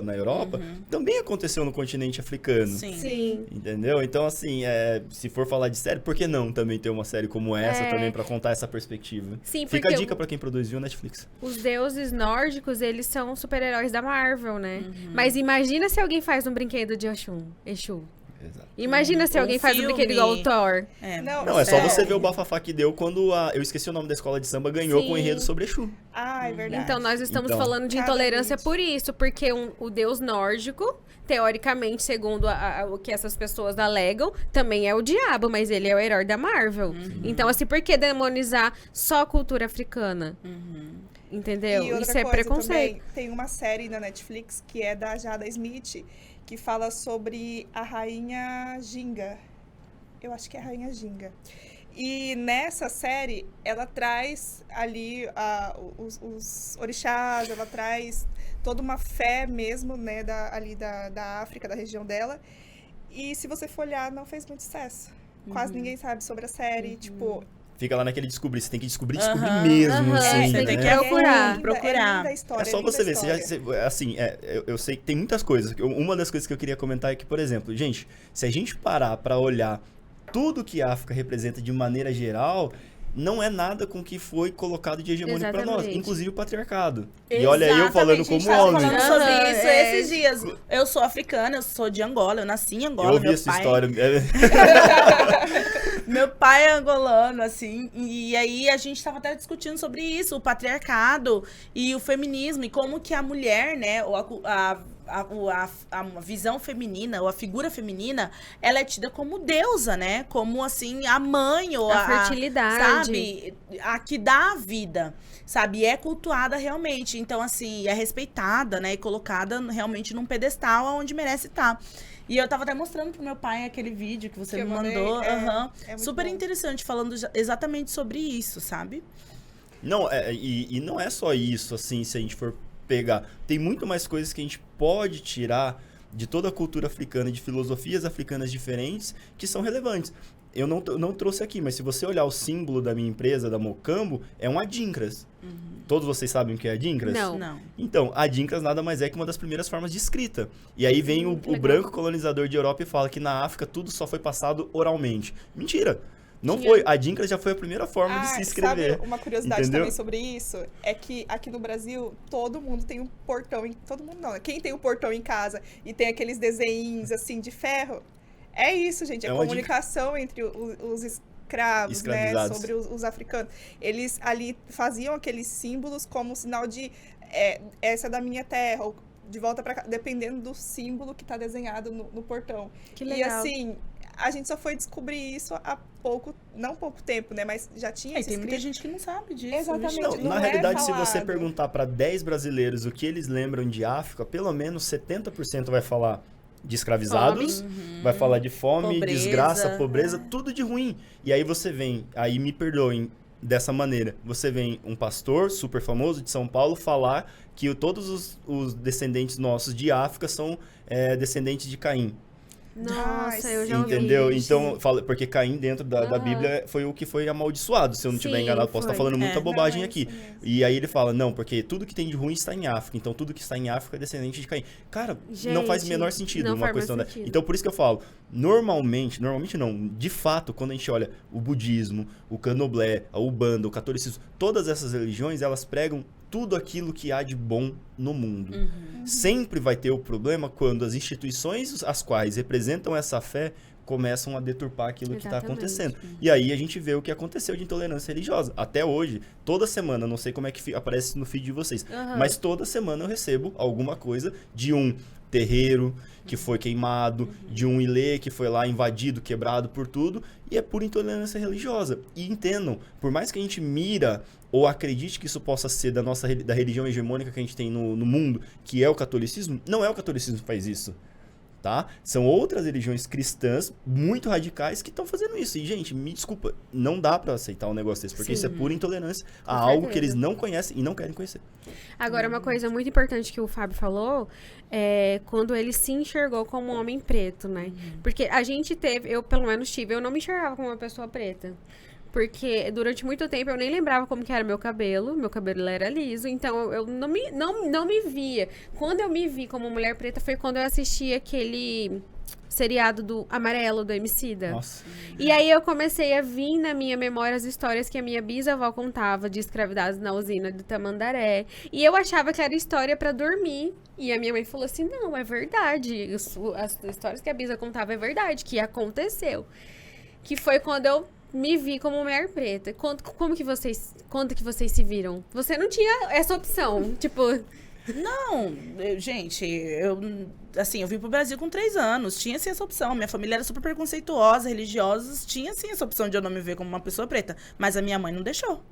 na Europa, também aconteceu no continente africano. Sim. Entendeu? Então, assim, se for falar de série, por que não também ter uma série como essa também pra contar essa perspectiva? Sim, Fica a porque dica pra quem produz, viu, Netflix? os deuses nórdicos, eles são super-heróis da Marvel, né? Mas imagina se alguém faz um brinquedo de Exu. Exato. Imagina se Um alguém faz um filme. brinquedo igual o Thor. Não, é só você ver o bafafá que deu quando eu esqueci o nome da escola de samba, ganhou Sim. com o enredo sobre Exu. Ah, é verdade. Então, nós estamos Então. falando de Cada intolerância vez. por isso, porque o deus nórdico, teoricamente, segundo o que essas pessoas alegam, também é o diabo, mas ele é o herói da Marvel. Então, assim, por que demonizar só a cultura africana? Entendeu? E outra Isso é coisa preconceito. também, tem uma série na Netflix que é da Jada Smith, que fala sobre a rainha Ginga. Eu acho que é a rainha Ginga. E nessa série, ela traz ali os orixás, ela traz toda uma fé mesmo, né, ali da África, da região dela. E se você for olhar, não fez muito sucesso. Quase ninguém sabe sobre a série, tipo... Fica lá naquele descobrir, você tem que descobrir Aham, mesmo, assim, você tem né? que procurar. Procurar. É linda a história, É só linda você a ver, história. assim, eu sei que tem muitas coisas. Uma das coisas que eu queria comentar é que, por exemplo, gente, se a gente parar pra olhar tudo que a África representa de maneira geral, não é nada com que foi colocado de hegemônico pra nós, Exatamente. inclusive o patriarcado. E olha aí eu falando Exatamente, como a gente homem. tava falando sobre Aham, isso esses dias. Eu sou africana, eu sou de Angola, eu nasci em Angola. Eu ouvi meu essa pai, história. Meu pai é angolano, assim, e aí a gente tava até discutindo sobre isso, o patriarcado e o feminismo, e como que a mulher, né, ou a visão feminina, ou a figura feminina, ela é tida como deusa, né, como, assim, a mãe, ou A fertilidade. sabe, a que dá a vida, sabe, e é cultuada realmente, então, assim, é respeitada, né, e colocada realmente num pedestal onde merece estar. E eu tava até mostrando pro meu pai aquele vídeo que você Que eu me mandei, mandou. é aham. muito Super bom. interessante, falando exatamente sobre isso, sabe? Não, e não é só isso, assim, se a gente for pegar. Tem muito mais coisas que a gente pode tirar de toda a cultura africana, de filosofias africanas diferentes, que são relevantes. Eu não trouxe aqui, mas se você olhar o símbolo da minha empresa, da Mocambo, é um adinkras. Todos vocês sabem o que é adinkras? Não. Então, adinkras nada mais é que uma das primeiras formas de escrita. E aí vem o legal. branco colonizador de Europa e fala que na África tudo só foi passado oralmente. Mentira! Não Tinha- foi. A adinkras já foi a primeira forma de se escrever. Sabe uma curiosidade Entendeu? também sobre isso? É que aqui no Brasil, todo mundo tem um portão. Todo mundo não, né? Quem tem um portão em casa e tem aqueles desenhinhos assim de ferro, é isso, gente. É É uma comunicação entre os escravos, né? Escravizados. Sobre os africanos. Eles ali faziam aqueles símbolos como sinal de essa é da minha terra, ou de volta pra cá, dependendo do símbolo que tá desenhado no portão. Que E legal. assim, a gente só foi descobrir isso há não pouco tempo, né? Mas já tinha E esse tem muita escrito. gente que não sabe disso. Exatamente. vixe. Não, Não na é realidade, se você falado. perguntar para 10 brasileiros o que eles lembram de África, pelo menos 70% vai falar de escravizados, vai falar de fome, Pobreza, desgraça, pobreza, é. tudo de ruim. E aí você vem, aí me perdoem dessa maneira, você vem um pastor super famoso de São Paulo falar que todos os descendentes nossos de África são descendentes de Caim. Nossa, eu já sim. ouvi Entendeu? isso. Então, porque Caim dentro da Aham. Bíblia foi o que foi amaldiçoado, se eu não estiver Sim, enganado. Posso estar foi. falando muita É. bobagem Não, é aqui. isso mesmo. E aí ele fala, não, porque tudo que tem de ruim está em África, então tudo que está em África é descendente de Caim. Cara, não faz o Gente, menor sentido não uma faz mais questão sentido. Então, por isso que eu falo, normalmente não, de fato, quando a gente olha o budismo, o candomblé, a Umbanda, o catolicismo, todas essas religiões, elas pregam tudo aquilo que há de bom no mundo. Sempre vai ter o problema quando as instituições as quais representam essa fé começam a deturpar aquilo que está Exatamente. acontecendo. E aí a gente vê o que aconteceu de intolerância religiosa. Até hoje, toda semana, não sei como é que aparece no feed de vocês, Aham. mas toda semana eu recebo alguma coisa de um terreiro que foi queimado, de um ilê que foi lá invadido, quebrado por tudo, e é por intolerância religiosa. E entendam, por mais que a gente mira ou acredite que isso possa ser da religião hegemônica que a gente tem no mundo, que é o catolicismo, não é o catolicismo que faz isso. Tá? São outras religiões cristãs muito radicais que estão fazendo isso. E, gente, me desculpa, não dá pra aceitar um negócio desse, porque Sim. isso é pura intolerância a Com algo que certeza. eles não conhecem e não querem conhecer. Agora, uma coisa muito importante que o Fábio falou é quando ele se enxergou como um homem preto, né? Porque a gente teve, eu pelo menos tive, eu não me enxergava como uma pessoa preta. Porque durante muito tempo eu nem lembrava como que era meu cabelo era liso, então eu não me via. Quando eu me vi como mulher preta foi quando eu assisti aquele seriado do Amarelo, do Emicida. Nossa. E aí eu comecei a vir na minha memória as histórias que a minha bisavó contava de escravizados na usina de Tamandaré. E eu achava que era história pra dormir. E a minha mãe falou assim, não, é verdade. As histórias que a bisa contava é verdade, que aconteceu. Que foi quando eu me vi como mulher preta. Quando que vocês se viram? Você não tinha essa opção, tipo... Não, gente, eu vim pro Brasil com 3 anos, tinha sim essa opção. Minha família era super preconceituosa, religiosa, tinha sim essa opção de eu não me ver como uma pessoa preta. Mas a minha mãe não deixou.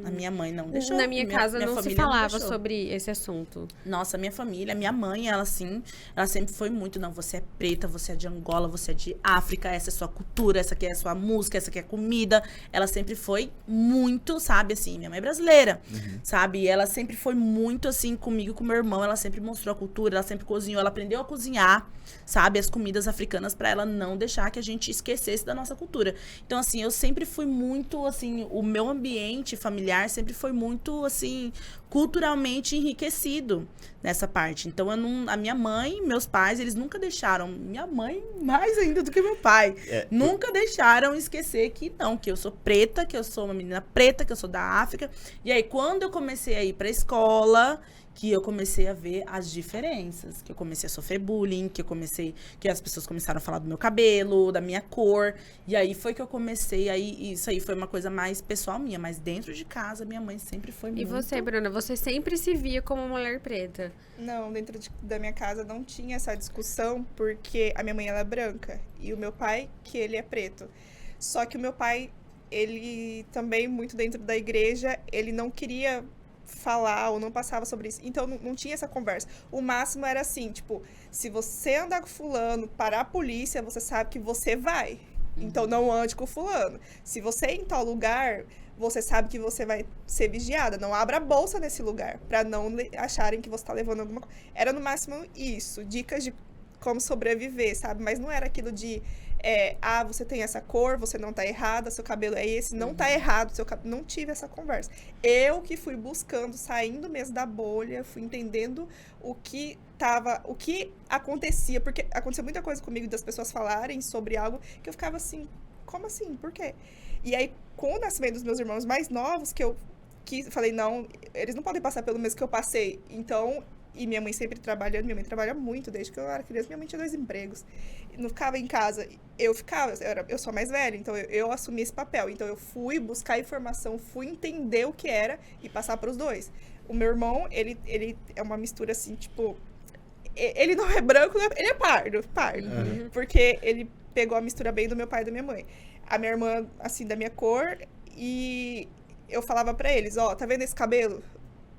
A minha mãe não deixou. Na minha casa não se família falava deixou. sobre esse assunto. Nossa, minha família, minha mãe, ela sempre foi muito, não, você é preta, você é de Angola, você é de África, essa é sua cultura, essa aqui é a sua música, essa aqui é a comida. Ela sempre foi muito, sabe, assim, minha mãe é brasileira, sabe? E ela sempre foi muito, assim, comigo e com meu irmão, ela sempre mostrou a cultura, ela sempre cozinhou, ela aprendeu a cozinhar, sabe, as comidas africanas pra ela não deixar que a gente esquecesse da nossa cultura. Então, assim, eu sempre fui muito, assim, o meu ambiente familiar sempre foi muito, assim, culturalmente enriquecido nessa parte. Então, a minha mãe, meus pais, eles nunca deixaram, minha mãe mais ainda do que meu pai, nunca deixaram esquecer que eu sou preta, que eu sou uma menina preta, que eu sou da África. E aí, quando eu comecei a ir pra escola, que eu comecei a ver as diferenças, que eu comecei a sofrer bullying, que as pessoas começaram a falar do meu cabelo, da minha cor, e aí foi que eu comecei, isso aí foi uma coisa mais pessoal minha, mas dentro de casa, minha mãe sempre foi muito... E você, Bruna, você sempre se via como mulher preta? Não, dentro da minha casa não tinha essa discussão, porque a minha mãe ela é branca e o meu pai, que ele é preto. Só que o meu pai, ele também, muito dentro da igreja, ele não queria falar ou não passava sobre isso. Então, não tinha essa conversa. O máximo era assim, tipo, se você andar com fulano, parar a polícia, você sabe que você vai. Então, não ande com fulano. Se você ir em tal lugar, você sabe que você vai ser vigiada. Não abra a bolsa nesse lugar, pra não acharem que você tá levando alguma coisa. Era no máximo isso, dicas de como sobreviver, sabe? Mas não era aquilo de, você tem essa cor, você não tá errada, seu cabelo é esse, não tá errado, não tive essa conversa. Eu que fui buscando, saindo mesmo da bolha, fui entendendo o que acontecia, porque aconteceu muita coisa comigo das pessoas falarem sobre algo que eu ficava assim, como assim? Por quê? E aí, com o nascimento dos meus irmãos mais novos, falei, não, eles não podem passar pelo mesmo que eu passei. Então, e minha mãe sempre trabalhando, minha mãe trabalha muito, desde que eu era criança, minha mãe tinha 2 empregos. Não ficava em casa, eu sou a mais velha, então eu assumi esse papel. Então, eu fui buscar informação, fui entender o que era e passar para os 2. O meu irmão, ele é uma mistura assim, tipo, ele não é branco, ele é pardo. Uhum. Porque ele pegou a mistura bem do meu pai e da minha mãe. A minha irmã, assim, da minha cor, e eu falava pra eles, tá vendo esse cabelo?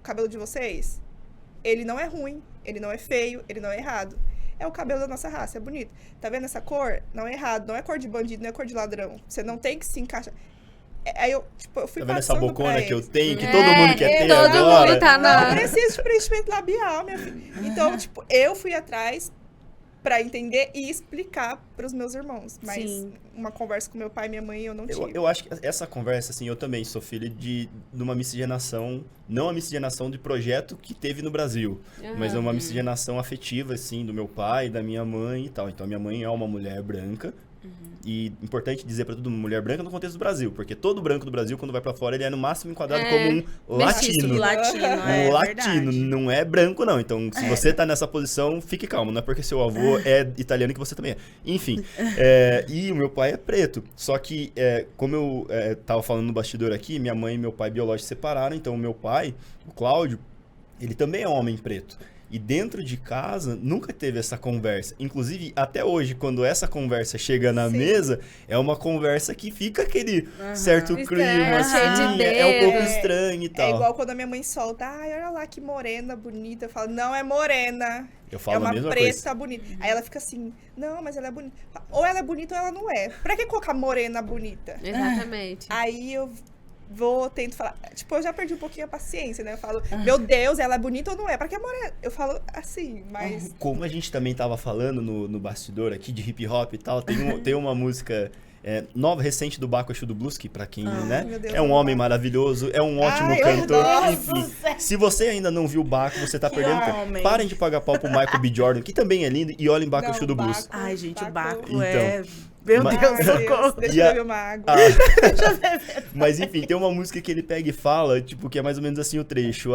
O cabelo de vocês? Ele não é ruim, ele não é feio, ele não é errado. É o cabelo da nossa raça, é bonito. Tá vendo essa cor? Não é errado, não é cor de bandido, não é cor de ladrão. Você não tem que se encaixar. Aí eu fui tá vendo essa passando bocona pra que eu eles. tenho, que todo mundo quer ter todo agora? mundo tá Não preciso de preenchimento labial, minha filha. Então, eu fui atrás pra entender e explicar pros meus irmãos. Mas Sim. uma conversa com meu pai e minha mãe eu não tive. Eu acho que essa conversa, assim, eu também sou filho de uma miscigenação, não a miscigenação de projeto que teve no Brasil, mas é uma miscigenação afetiva, assim, do meu pai, da minha mãe e tal. Então, a minha mãe é uma mulher branca. E importante dizer pra todo mundo, mulher branca no contexto do Brasil, porque todo branco do Brasil, quando vai pra fora, ele é no máximo enquadrado como um latino. Um latino, não é branco não. Então, se você tá nessa posição, fique calmo, não é porque seu avô é italiano que você também é. Enfim, e o meu pai é preto. Só que, como eu tava falando no bastidor aqui, minha mãe e meu pai biológicos separaram, então o meu pai, o Cláudio, ele também é um homem preto. E dentro de casa, nunca teve essa conversa. Inclusive, até hoje, quando essa conversa chega na mesa, é uma conversa que fica aquele certo clima, assim, é um pouco estranho e tal. É igual quando a minha mãe solta, olha lá que morena, bonita. Eu falo, não é morena. Eu falo é uma a mesma preta coisa. bonita. Aí ela fica assim, não, mas ela é bonita. Ou ela é bonita ou ela não é. Pra que colocar morena bonita? Exatamente. Aí eu tento falar, eu já perdi um pouquinho a paciência, né? Eu falo, meu Deus, ela é bonita ou não é? Pra que morena? Eu falo assim, mas... Como a gente também tava falando no bastidor aqui de hip hop e tal, tem uma música nova, recente do Baco Exu do Blues, que pra quem, né, meu Deus, é um homem maravilhoso, é um ótimo cantor, enfim. Se você ainda não viu o Baco, você tá perdendo tempo. Parem de pagar pau pro Michael B. Jordan, que também é lindo, e olhem Baco Exu do Blues. Ai, gente, o Baco Então, Meu Deus, socorro. Deixa eu beber uma água. Mas enfim, tem uma música que ele pega e fala, que é mais ou menos assim o trecho.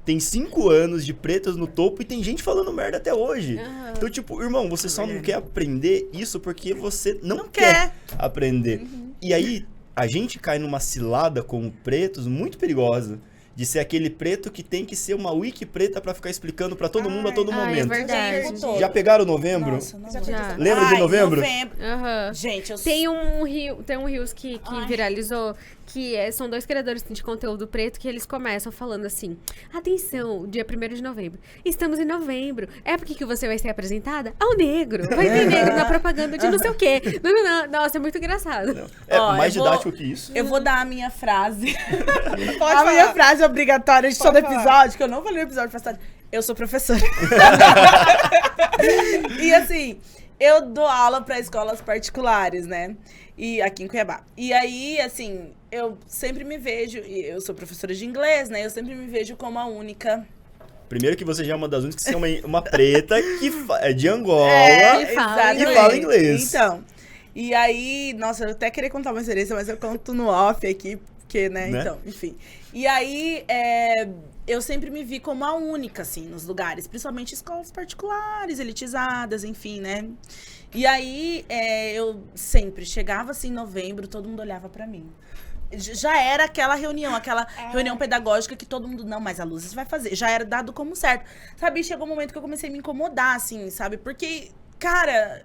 Tem 5 anos de pretas no topo e tem gente falando merda até hoje. Então, irmão, você só não quer aprender isso porque você não quer aprender. E aí, a gente cai numa cilada como pretos muito perigosa. De ser aquele preto que tem que ser uma wiki preta pra ficar explicando pra todo mundo a todo momento. É verdade. Já pegaram novembro? Nossa, não Já. Lembra de novembro? Gente, eu tem um Reels que viralizou, que são 2 criadores de conteúdo preto que eles começam falando assim, atenção, dia 1º de novembro, estamos em novembro, época que você vai ser apresentada ao negro, vai ter negro na propaganda de não sei o quê. Não. Nossa, é muito engraçado. Mais didático que isso. Eu vou dar a minha frase. Pode falar. Minha frase obrigatória de todo episódio, que eu não falei no episódio passado. Eu sou professora. E assim, eu dou aula para escolas particulares, né? E aqui em Cuiabá. E aí, assim, eu sempre me vejo, eu sou professora de inglês, né? Eu sempre me vejo como a única. Primeiro que você já é uma das únicas que é uma preta que é de Angola que fala e fala inglês. Então, e aí, nossa, eu até queria contar uma experiência, mas eu conto no off aqui, porque, né? Então, enfim. E aí, eu sempre me vi como a única, assim, nos lugares, principalmente escolas particulares, elitizadas, enfim, né? E aí, eu sempre chegava, assim, em novembro, todo mundo olhava pra mim. Já era aquela reunião pedagógica que todo mundo, não, mas a Luzes vai fazer. Já era dado como certo. Sabe, chegou um momento que eu comecei a me incomodar, assim, sabe? Porque, cara...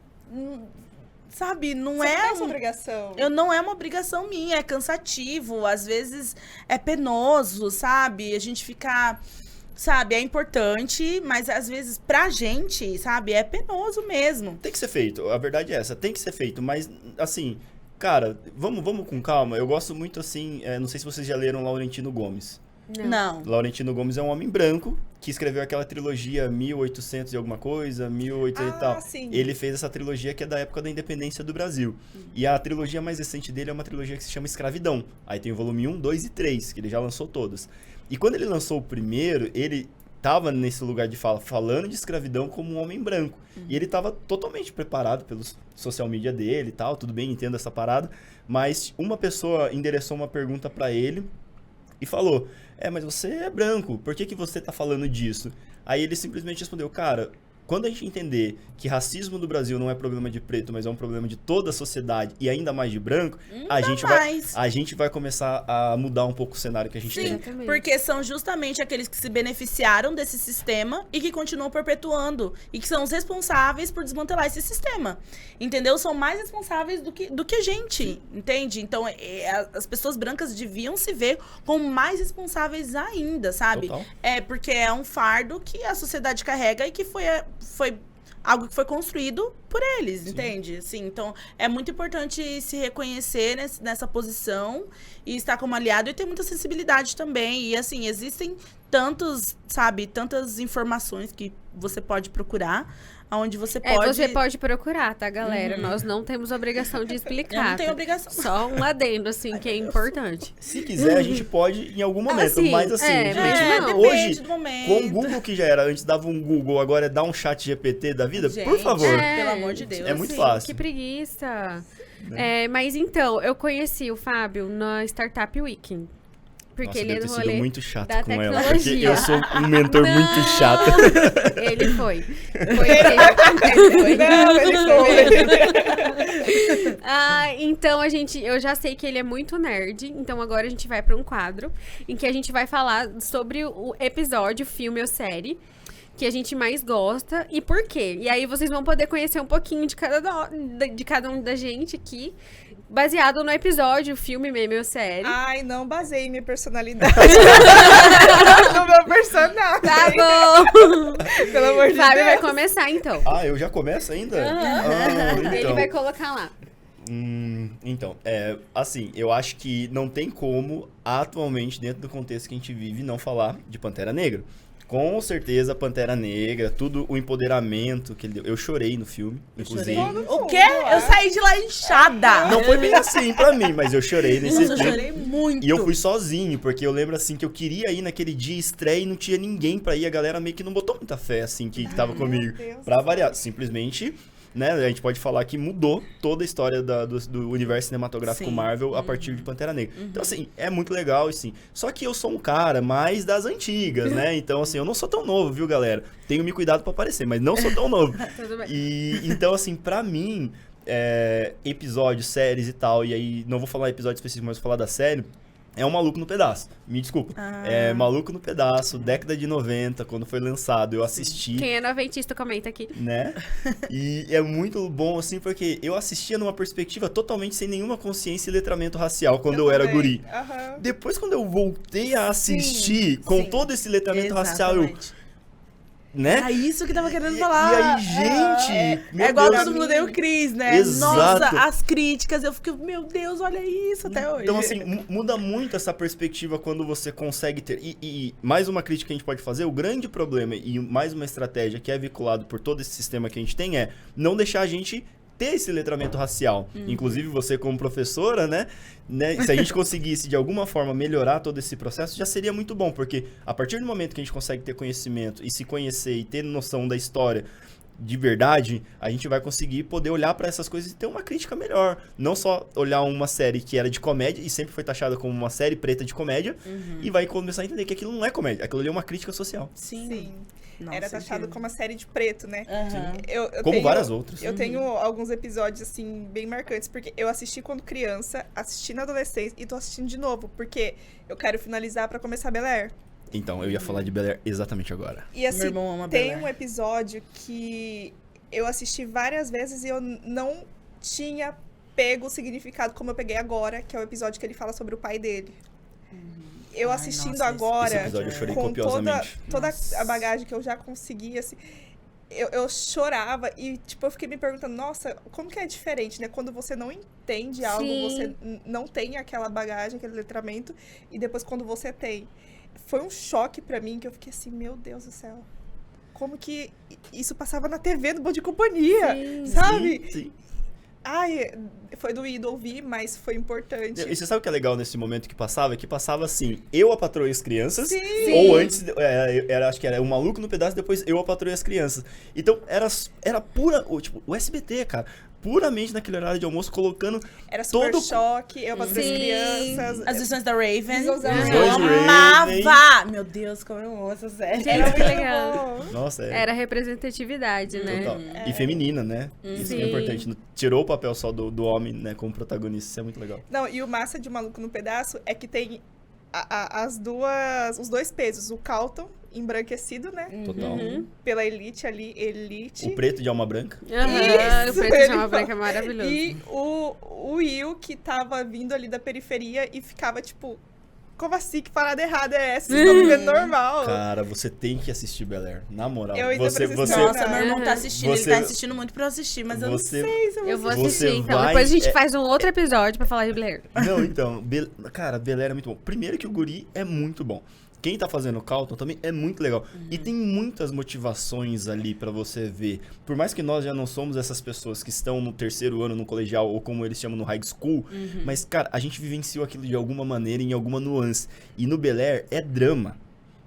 Sabe, não é uma obrigação. Não é uma obrigação minha, é cansativo, às vezes é penoso, sabe? A gente fica, sabe, é importante, mas às vezes pra gente, sabe, é penoso mesmo. Tem que ser feito, a verdade é essa, tem que ser feito, mas assim, cara, vamos com calma. Eu gosto muito, assim, não sei se vocês já leram Laurentino Gomes. Não. Laurentino Gomes é um homem branco que escreveu aquela trilogia 1800 e alguma coisa, 1800 e tal. Sim. Ele fez essa trilogia que é da época da independência do Brasil. E a trilogia mais recente dele é uma trilogia que se chama Escravidão. Aí tem o volume 1, 2 e 3, que ele já lançou todas. E quando ele lançou o primeiro, ele tava nesse lugar de fala, falando de escravidão como um homem branco. E ele tava totalmente preparado pelos social media dele e tal, tudo bem, entendo essa parada. Mas uma pessoa endereçou uma pergunta pra ele e falou, mas você é branco, por que você tá falando disso? Aí ele simplesmente respondeu, cara, quando a gente entender que racismo no Brasil não é problema de preto, mas é um problema de toda a sociedade e ainda mais de branco, a gente vai começar a mudar um pouco o cenário que a gente tem. Sim, porque são justamente aqueles que se beneficiaram desse sistema e que continuam perpetuando. E que são os responsáveis por desmantelar esse sistema. Entendeu? São mais responsáveis do que a gente, entende? Então, as pessoas brancas deviam se ver como mais responsáveis ainda, sabe? Total. Porque é um fardo que a sociedade carrega e que foi algo que foi construído por eles, entende? Assim, então, é muito importante se reconhecer nessa posição e estar como aliado e ter muita sensibilidade também. E, assim, existem tantas informações que você pode procurar, onde você pode... Você pode procurar, tá, galera? Nós não temos obrigação de explicar. Eu não tenho obrigação. Só um adendo, assim, que é importante. Se quiser, a gente pode em algum momento, mas assim, gente, mas hoje, do momento. com o Google que já era, antes dava um Google, agora é dar um chat GPT da vida, Gente, por favor. pelo amor de Deus. É muito fácil. Que preguiça. Mas então, eu conheci o Fábio na Startup Weekend. Porque Nossa, ele é deve do ter sido rolê muito chato da com ela, porque tecnologia. eu sou um mentor muito chato. Ele foi. Não, ele foi. Então eu já sei que ele é muito nerd, então agora a gente vai para um quadro em que a gente vai falar sobre o episódio, filme ou série que a gente mais gosta e por quê. E aí vocês vão poder conhecer um pouquinho de cada um da gente aqui, baseado no episódio, filme, meme ou série. Ai, não baseei minha personalidade no meu personagem. Tá bom! Pelo amor de Fábio Deus. vai começar, então. Eu já começo ainda? Ele Então. vai colocar lá. Então, assim, eu acho que não tem como, atualmente, dentro do contexto que a gente vive, não falar de Pantera Negra. Com certeza, Pantera Negra, tudo o empoderamento que ele deu. Eu chorei no filme, inclusive. O quê? Eu saí de lá inchada. Não foi bem assim pra mim, mas eu chorei nesse Nossa, eu filme. chorei muito. E eu fui sozinho, porque eu lembro, assim, que eu queria ir naquele dia estreia e não tinha ninguém pra ir. A galera meio que não botou muita fé, assim, que tava comigo. Deus. Pra variar. Simplesmente, né, a gente pode falar que mudou toda a história do universo cinematográfico Sim. Marvel a partir de Pantera Negra. Então, assim, é muito legal, assim. Só que eu sou um cara mais das antigas, né? Então, assim, eu não sou tão novo, viu, galera? Tenho me cuidado pra aparecer, mas não sou tão novo. Tudo bem. E, então, assim, pra mim, episódios, séries e tal, e aí, não vou falar episódio específico, mas vou falar da série, é um Maluco no Pedaço. Me desculpa. É Maluco no Pedaço, década de 90, quando foi lançado, eu assisti. Quem é noventista, comenta aqui. Né? E é muito bom, assim, porque eu assistia numa perspectiva totalmente sem nenhuma consciência e letramento racial quando eu era também. guri. Aham. Depois, quando eu voltei a assistir com todo esse letramento racial, eu... Exatamente. Né? É isso que tava querendo E falar. aí, gente... meu É igual Deus. todo mundo deu o Cris, né? Exato. Nossa, as críticas, eu fico, meu Deus, olha isso até hoje. Então, assim, muda muito essa perspectiva quando você consegue ter... E mais uma crítica que a gente pode fazer, o grande problema e mais uma estratégia que é vinculado por todo esse sistema que a gente tem é não deixar a gente ter esse letramento racial. Inclusive, você como professora, né? Se a gente conseguisse, de alguma forma, melhorar todo esse processo, já seria muito bom, porque a partir do momento que a gente consegue ter conhecimento e se conhecer e ter noção da história de verdade, a gente vai conseguir poder olhar pra essas coisas e ter uma crítica melhor. Não só olhar uma série que era de comédia e sempre foi taxada como uma série preta de comédia e vai começar a entender que aquilo não é comédia, aquilo ali é uma crítica social. Sim. Nossa, Era taxado gente. como uma série de preto, né? Aham. Eu Como tenho- várias outras. Eu tenho alguns episódios, assim, bem marcantes, porque eu assisti quando criança, assisti na adolescência e tô assistindo de novo, porque eu quero finalizar pra começar Bel-Air. Então, eu ia falar de Bel-Air exatamente agora. E assim, Meu irmão ama tem Bel-Air. um episódio que eu assisti várias vezes e eu não tinha pego o significado como eu peguei agora, que é o episódio que ele fala sobre o pai dele. Eu Ai, assistindo nossa, Esse agora, episódio eu chorei com copiosamente. toda Nossa. a bagagem que eu já consegui, assim, eu chorava e, tipo, eu fiquei me perguntando, nossa, como que é diferente, né? Quando você não entende algo, Sim. você não tem aquela bagagem, aquele letramento, e depois quando você tem. Foi um choque pra mim, que eu fiquei assim, meu Deus do céu. Como que isso passava na TV do Bom de Companhia, Sim. sabe? Sim. Ai, foi doído ouvir, mas foi importante. E você sabe o que é legal nesse momento que passava? Que passava assim, eu, a patroa e as crianças, Sim. ou antes, acho que era o Maluco no Pedaço, depois eu, a patroa e as crianças. Então, era pura, tipo, o SBT, cara, puramente naquele horário de almoço, colocando Era super todo... choque, eu para as Sim. crianças. As visões da Raven. Visões da Eu Raven. amava! Meu Deus, como eu amo essa série. Gente, Era que muito legal. bom. Nossa, Era representatividade, né? Total. E feminina, né? Isso que é Sim. importante. Tirou o papel só do homem, né, como protagonista. Isso é muito legal. Não, e o massa de Maluco no Pedaço é que tem os dois pesos. O Carlton, embranquecido, né? Total. Pela Elite ali, Elite. O preto de alma branca. Aham, o Isso, preto de ele alma branca é fala. maravilhoso. E o Will, que tava vindo ali da periferia e ficava, tipo, como assim? Que parada errada é essa? Vocês estão vivendo normal. Cara, você tem que assistir Bel Air. Na moral. Eu ainda Você, preciso você, Nossa, meu irmão tá assistindo. Você- Ele tá assistindo muito pra eu assistir, mas eu não você, sei. Eu vou Você assistir, então. vai- Depois a gente é- faz um outro episódio pra falar de Blair. Não, então, cara, Bel Air é muito bom. Primeiro que o guri é muito bom. Quem tá fazendo o Carlton também é muito legal. E tem muitas motivações ali pra você ver. Por mais que nós já não somos essas pessoas que estão no terceiro ano no colegial, ou como eles chamam no high school, mas, cara, a gente vivenciou aquilo de alguma maneira, em alguma nuance. E no Bel Air é drama.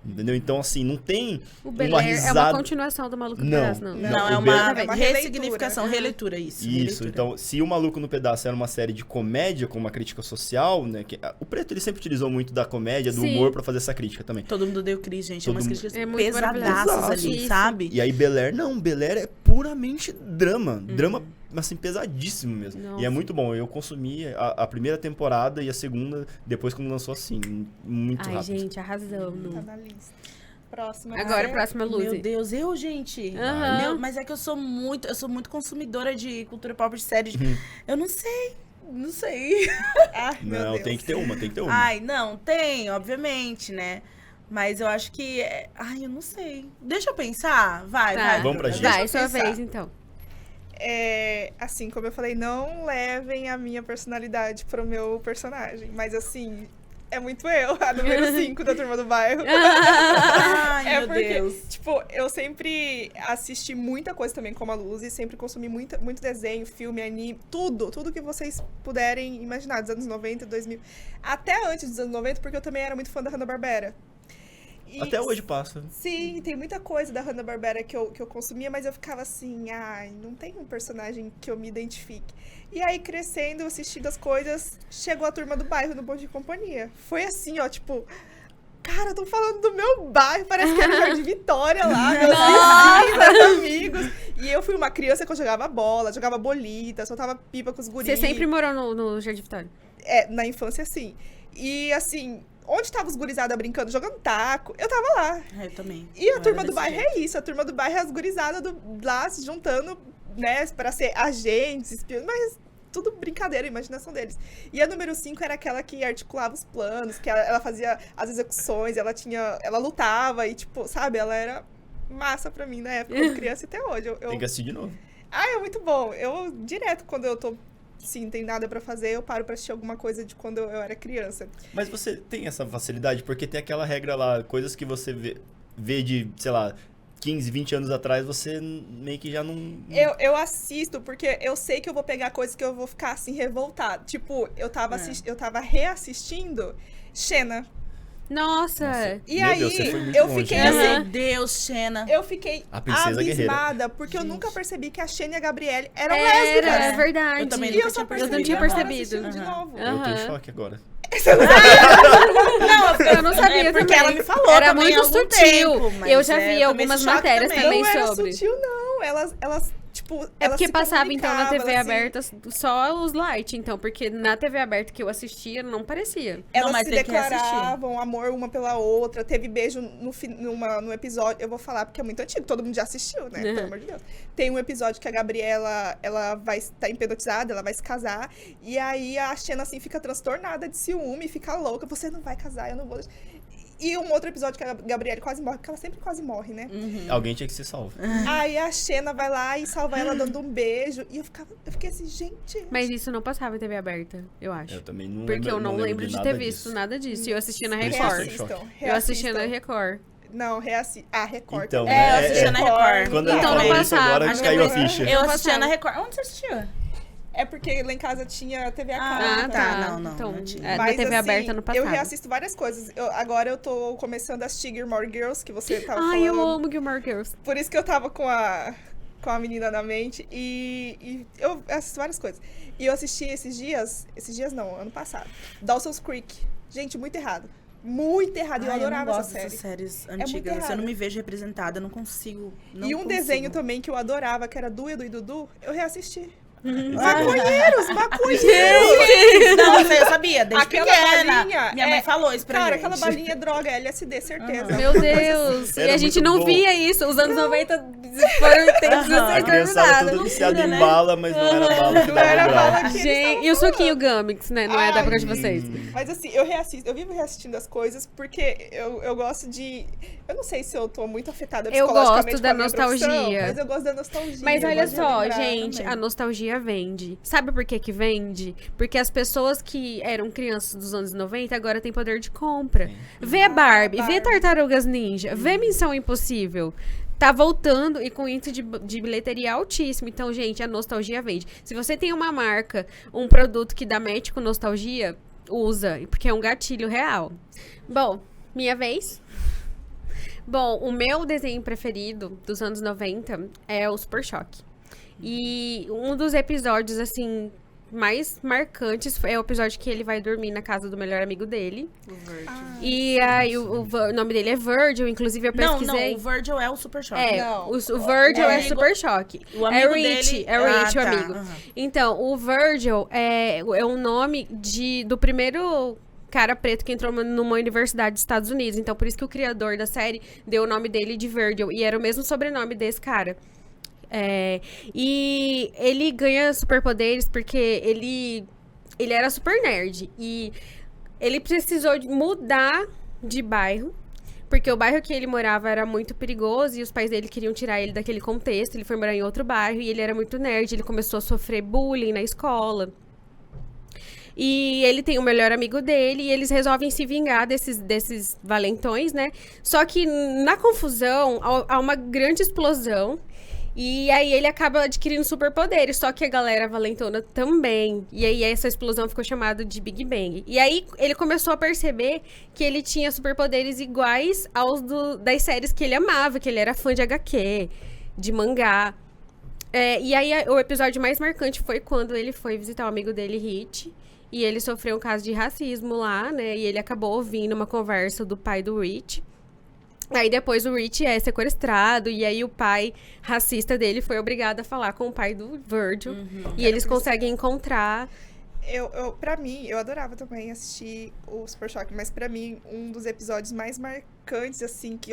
Entendeu? Então, assim, não tem O uma Bel Air é risada... uma continuação do Maluco no Não. Pedaço, não. Não, Não, é o uma Bel- é uma ressignificação, releitura. releitura, isso. Isso, releitura. então, se o Maluco no Pedaço era uma série de comédia com uma crítica social, né? O Preto, ele sempre utilizou muito da comédia, do Sim. humor pra fazer essa crítica também. Todo mundo deu crise, gente. Todo É umas mundo- críticas É muito pesadaças maravilhoso. ali, Isso. sabe? E aí Bel Air, não, Bel Air é puramente drama. Drama, assim, pesadíssimo mesmo. Nossa. E é muito bom. Eu consumi a primeira temporada e a segunda, depois quando lançou assim, muito Ai, rápido. gente, arrasando. Tá na lista. Próxima. Agora, próxima Meu Luzi. Deus, gente. Aham. Mas é que eu sou muito consumidora de cultura pop de séries. Eu não sei. Ah, meu Não, Deus. tem que ter uma, tem que ter uma. Ai, não, tem, obviamente, né? Mas eu acho que. Ai, eu não sei. Deixa eu pensar. Vai. Vamos pra Bruna. gente. Vai, eu sua pensar. vez, então. Assim, como eu falei, não levem a minha personalidade pro meu personagem. Mas assim, é muito eu, a número 5 da Turma do Bairro. Ai, É meu porque, Deus. tipo, eu sempre assisti muita coisa também como a Luz e sempre consumi muito desenho, filme, anime, tudo que vocês puderem imaginar, dos anos 90, 2000, até antes dos anos 90, porque eu também era muito fã da Hanna-Barbera. E- Até hoje passa. Sim, tem muita coisa da Hanna-Barbera que eu consumia, mas eu ficava assim, ai, não tem um personagem que eu me identifique. E aí, crescendo, assistindo as coisas, chegou a Turma do Bairro no Bom de Companhia. Foi assim, ó, tipo... Cara, eu tô falando do meu bairro, parece que era o Jardim Vitória lá, meus vizinhos, meus amigos. E eu fui uma criança que eu jogava bola, jogava bolita, soltava pipa com os guris. Você sempre morou no Jardim Vitória? Na infância, sim. E assim, onde tava os gurizada brincando, jogando taco, eu tava lá. Eu também. E a Eu Turma era do desse Bairro jeito. é isso, a Turma do Bairro é as gurizadas lá se juntando, né, pra ser agentes, espiões, mas tudo brincadeira, imaginação deles. E a número 5 era aquela que articulava os planos, que ela fazia as execuções, ela lutava e, tipo, sabe, ela era massa pra mim na época, quando criança e até hoje. Tem que assistir de novo. É muito bom. Eu, direto, quando eu tô, sim, tem nada pra fazer, eu paro pra assistir alguma coisa de quando eu era criança. Mas você tem essa facilidade, porque tem aquela regra lá, coisas que você vê de, sei lá, 15, 20 anos atrás, você meio que já não... Eu assisto porque eu sei que eu vou pegar coisas que eu vou ficar, assim, revoltada. Tipo, eu tava reassistindo Xena. Nossa. E Meu aí, Deus, você foi muito eu longe. fiquei Aham. assim... Meu Deus, Xena. Eu fiquei A princesa guerreira. abismada, porque eu nunca percebi que a Xena e a Gabriele eram Era, lésbicas. é verdade. Eu também E nunca eu só tinha percebi Eu não tinha agora percebido. assistindo de Aham. novo. Eu tô em Aham. choque agora. Não, Eu não sabia porque também. ela me falou Era também há muito algum sutil. tempo, mas Eu já vi tomei algumas esse choque matérias também Não era sobre. sutil, não. Elas tipo... É elas porque se passava, então, na comunicavam, TV elas se- aberta só os light, então. Porque na TV aberta que eu assistia, não parecia. Elas mas se tem que reassistir. declaravam amor uma pela outra. Teve beijo no episódio. Eu vou falar porque é muito antigo, todo mundo já assistiu, né? Pelo amor de Deus. Tem um episódio que a Gabriela, ela vai estar hipnotizada, ela vai se casar. E aí a Xena, assim, fica transtornada de ciúme, fica louca. Você não vai casar, eu não vou. E um outro episódio que a Gabriele quase morre, porque ela sempre quase morre, né? Alguém tinha que ser salvo. Aí a Xena vai lá e salva ela dando um beijo. E eu fiquei assim, gente... Mas isso não passava em TV aberta, eu acho. Eu também não Porque eu não lembro de ter nada visto disso. nada disso. E eu assistia na Por isso Record. eu tô em choque. Eu assistia na Record. Não, Record. Então, também. É, eu assistia na Record. Quando ela Então não falou isso, passava. agora Acho caiu a que ficha. Eu Não assistia passava. na Record. Onde você assistia? É porque lá em casa tinha TV a cabo. Ah, Ah, tá. tá. Não, Então, não tinha. na Mas, TV assim, aberta não passava. eu reassisto várias coisas. Agora eu tô começando a assistir Gilmore Girls, que você tava Ai, falando. eu amo Gilmore Girls. Por isso que eu tava com a menina na mente. E eu assisto várias coisas. E eu assisti esses dias não, ano passado. Dawson's Creek. Gente, muito errado. Muito errado. E eu adorava não essa gosto série. dessas séries muito antigas. Se eu errado. não me vejo representada, eu não consigo. Não E um consigo. desenho também que eu adorava, que era do Edu e Dudu, eu reassisti. Maconheiros, Maconheiros! Não, isso aí eu sabia, desde Aquela pequena. balinha Minha mãe falou isso pra Cara, gente. aquela balinha é droga, LSD, certeza. Meu Deus. E Era a gente muito não bom. via isso. Os anos 90 foram tempos A criançada tudo viciada em bala, mas não era bala que Não dava era grau. bala que eles Gente, estavam e o falando. suquinho Gumix, né? Não é da época de vocês. Mas assim, eu vivo reassistindo as coisas porque eu gosto de... Eu não sei se eu tô muito afetada Eu psicologicamente gosto com a da minha profissão, nostalgia. mas eu gosto da nostalgia. Mas eu olha gosto de só, lembrar gente, também. a nostalgia vende. Sabe por que que vende? Porque as pessoas que eram crianças dos anos 90 agora têm poder de compra. Vê a Barbie, vê Tartarugas Ninja, vê Missão Impossível. Tá voltando e com índice de bilheteria altíssimo. Então, gente, a nostalgia vende. Se você tem uma marca, um produto que dá match com nostalgia, usa, porque é um gatilho real. Bom, minha vez. Bom, o meu desenho preferido dos anos 90 é o Super Choque. E um dos episódios, assim, mais marcantes é o episódio que ele vai dormir na casa do melhor amigo dele. E aí o nome dele é Virgil, inclusive eu Não, pesquisei. não, o Virgil é o Super Choque. É, Não. o Virgil O é amigo- Super Choque. O É amigo Rich, dele... é Rich, o tá, amigo. aham. Então, o Virgil é um nome do primeiro cara preto que entrou numa universidade dos Estados Unidos. Então, por isso que o criador da série deu o nome dele de Virgil. E era o mesmo sobrenome desse cara. E ele ganha superpoderes porque ele era super nerd. E ele precisou mudar de bairro. Porque o bairro que ele morava era muito perigoso e os pais dele queriam tirar ele daquele contexto. Ele foi morar em outro bairro e ele era muito nerd. Ele começou a sofrer bullying na escola. E ele tem o melhor amigo dele e eles resolvem se vingar desses valentões, né? Só que na confusão há uma grande explosão. E aí ele acaba adquirindo superpoderes, só que a galera valentona também. E aí essa explosão ficou chamada de Big Bang. E aí ele começou a perceber que ele tinha superpoderes iguais aos das séries que ele amava, que ele era fã de HQ, de mangá. E aí o episódio mais marcante foi quando ele foi visitar o amigo dele, Rich. E ele sofreu um caso de racismo lá, né? E ele acabou ouvindo uma conversa do pai do Rich. Aí depois o Rich é sequestrado e aí o pai racista dele foi obrigado a falar com o pai do Virgil. E eles conseguem encontrar. Pra mim, eu adorava também assistir o Super Choque, mas pra mim, um dos episódios mais marcantes, assim, que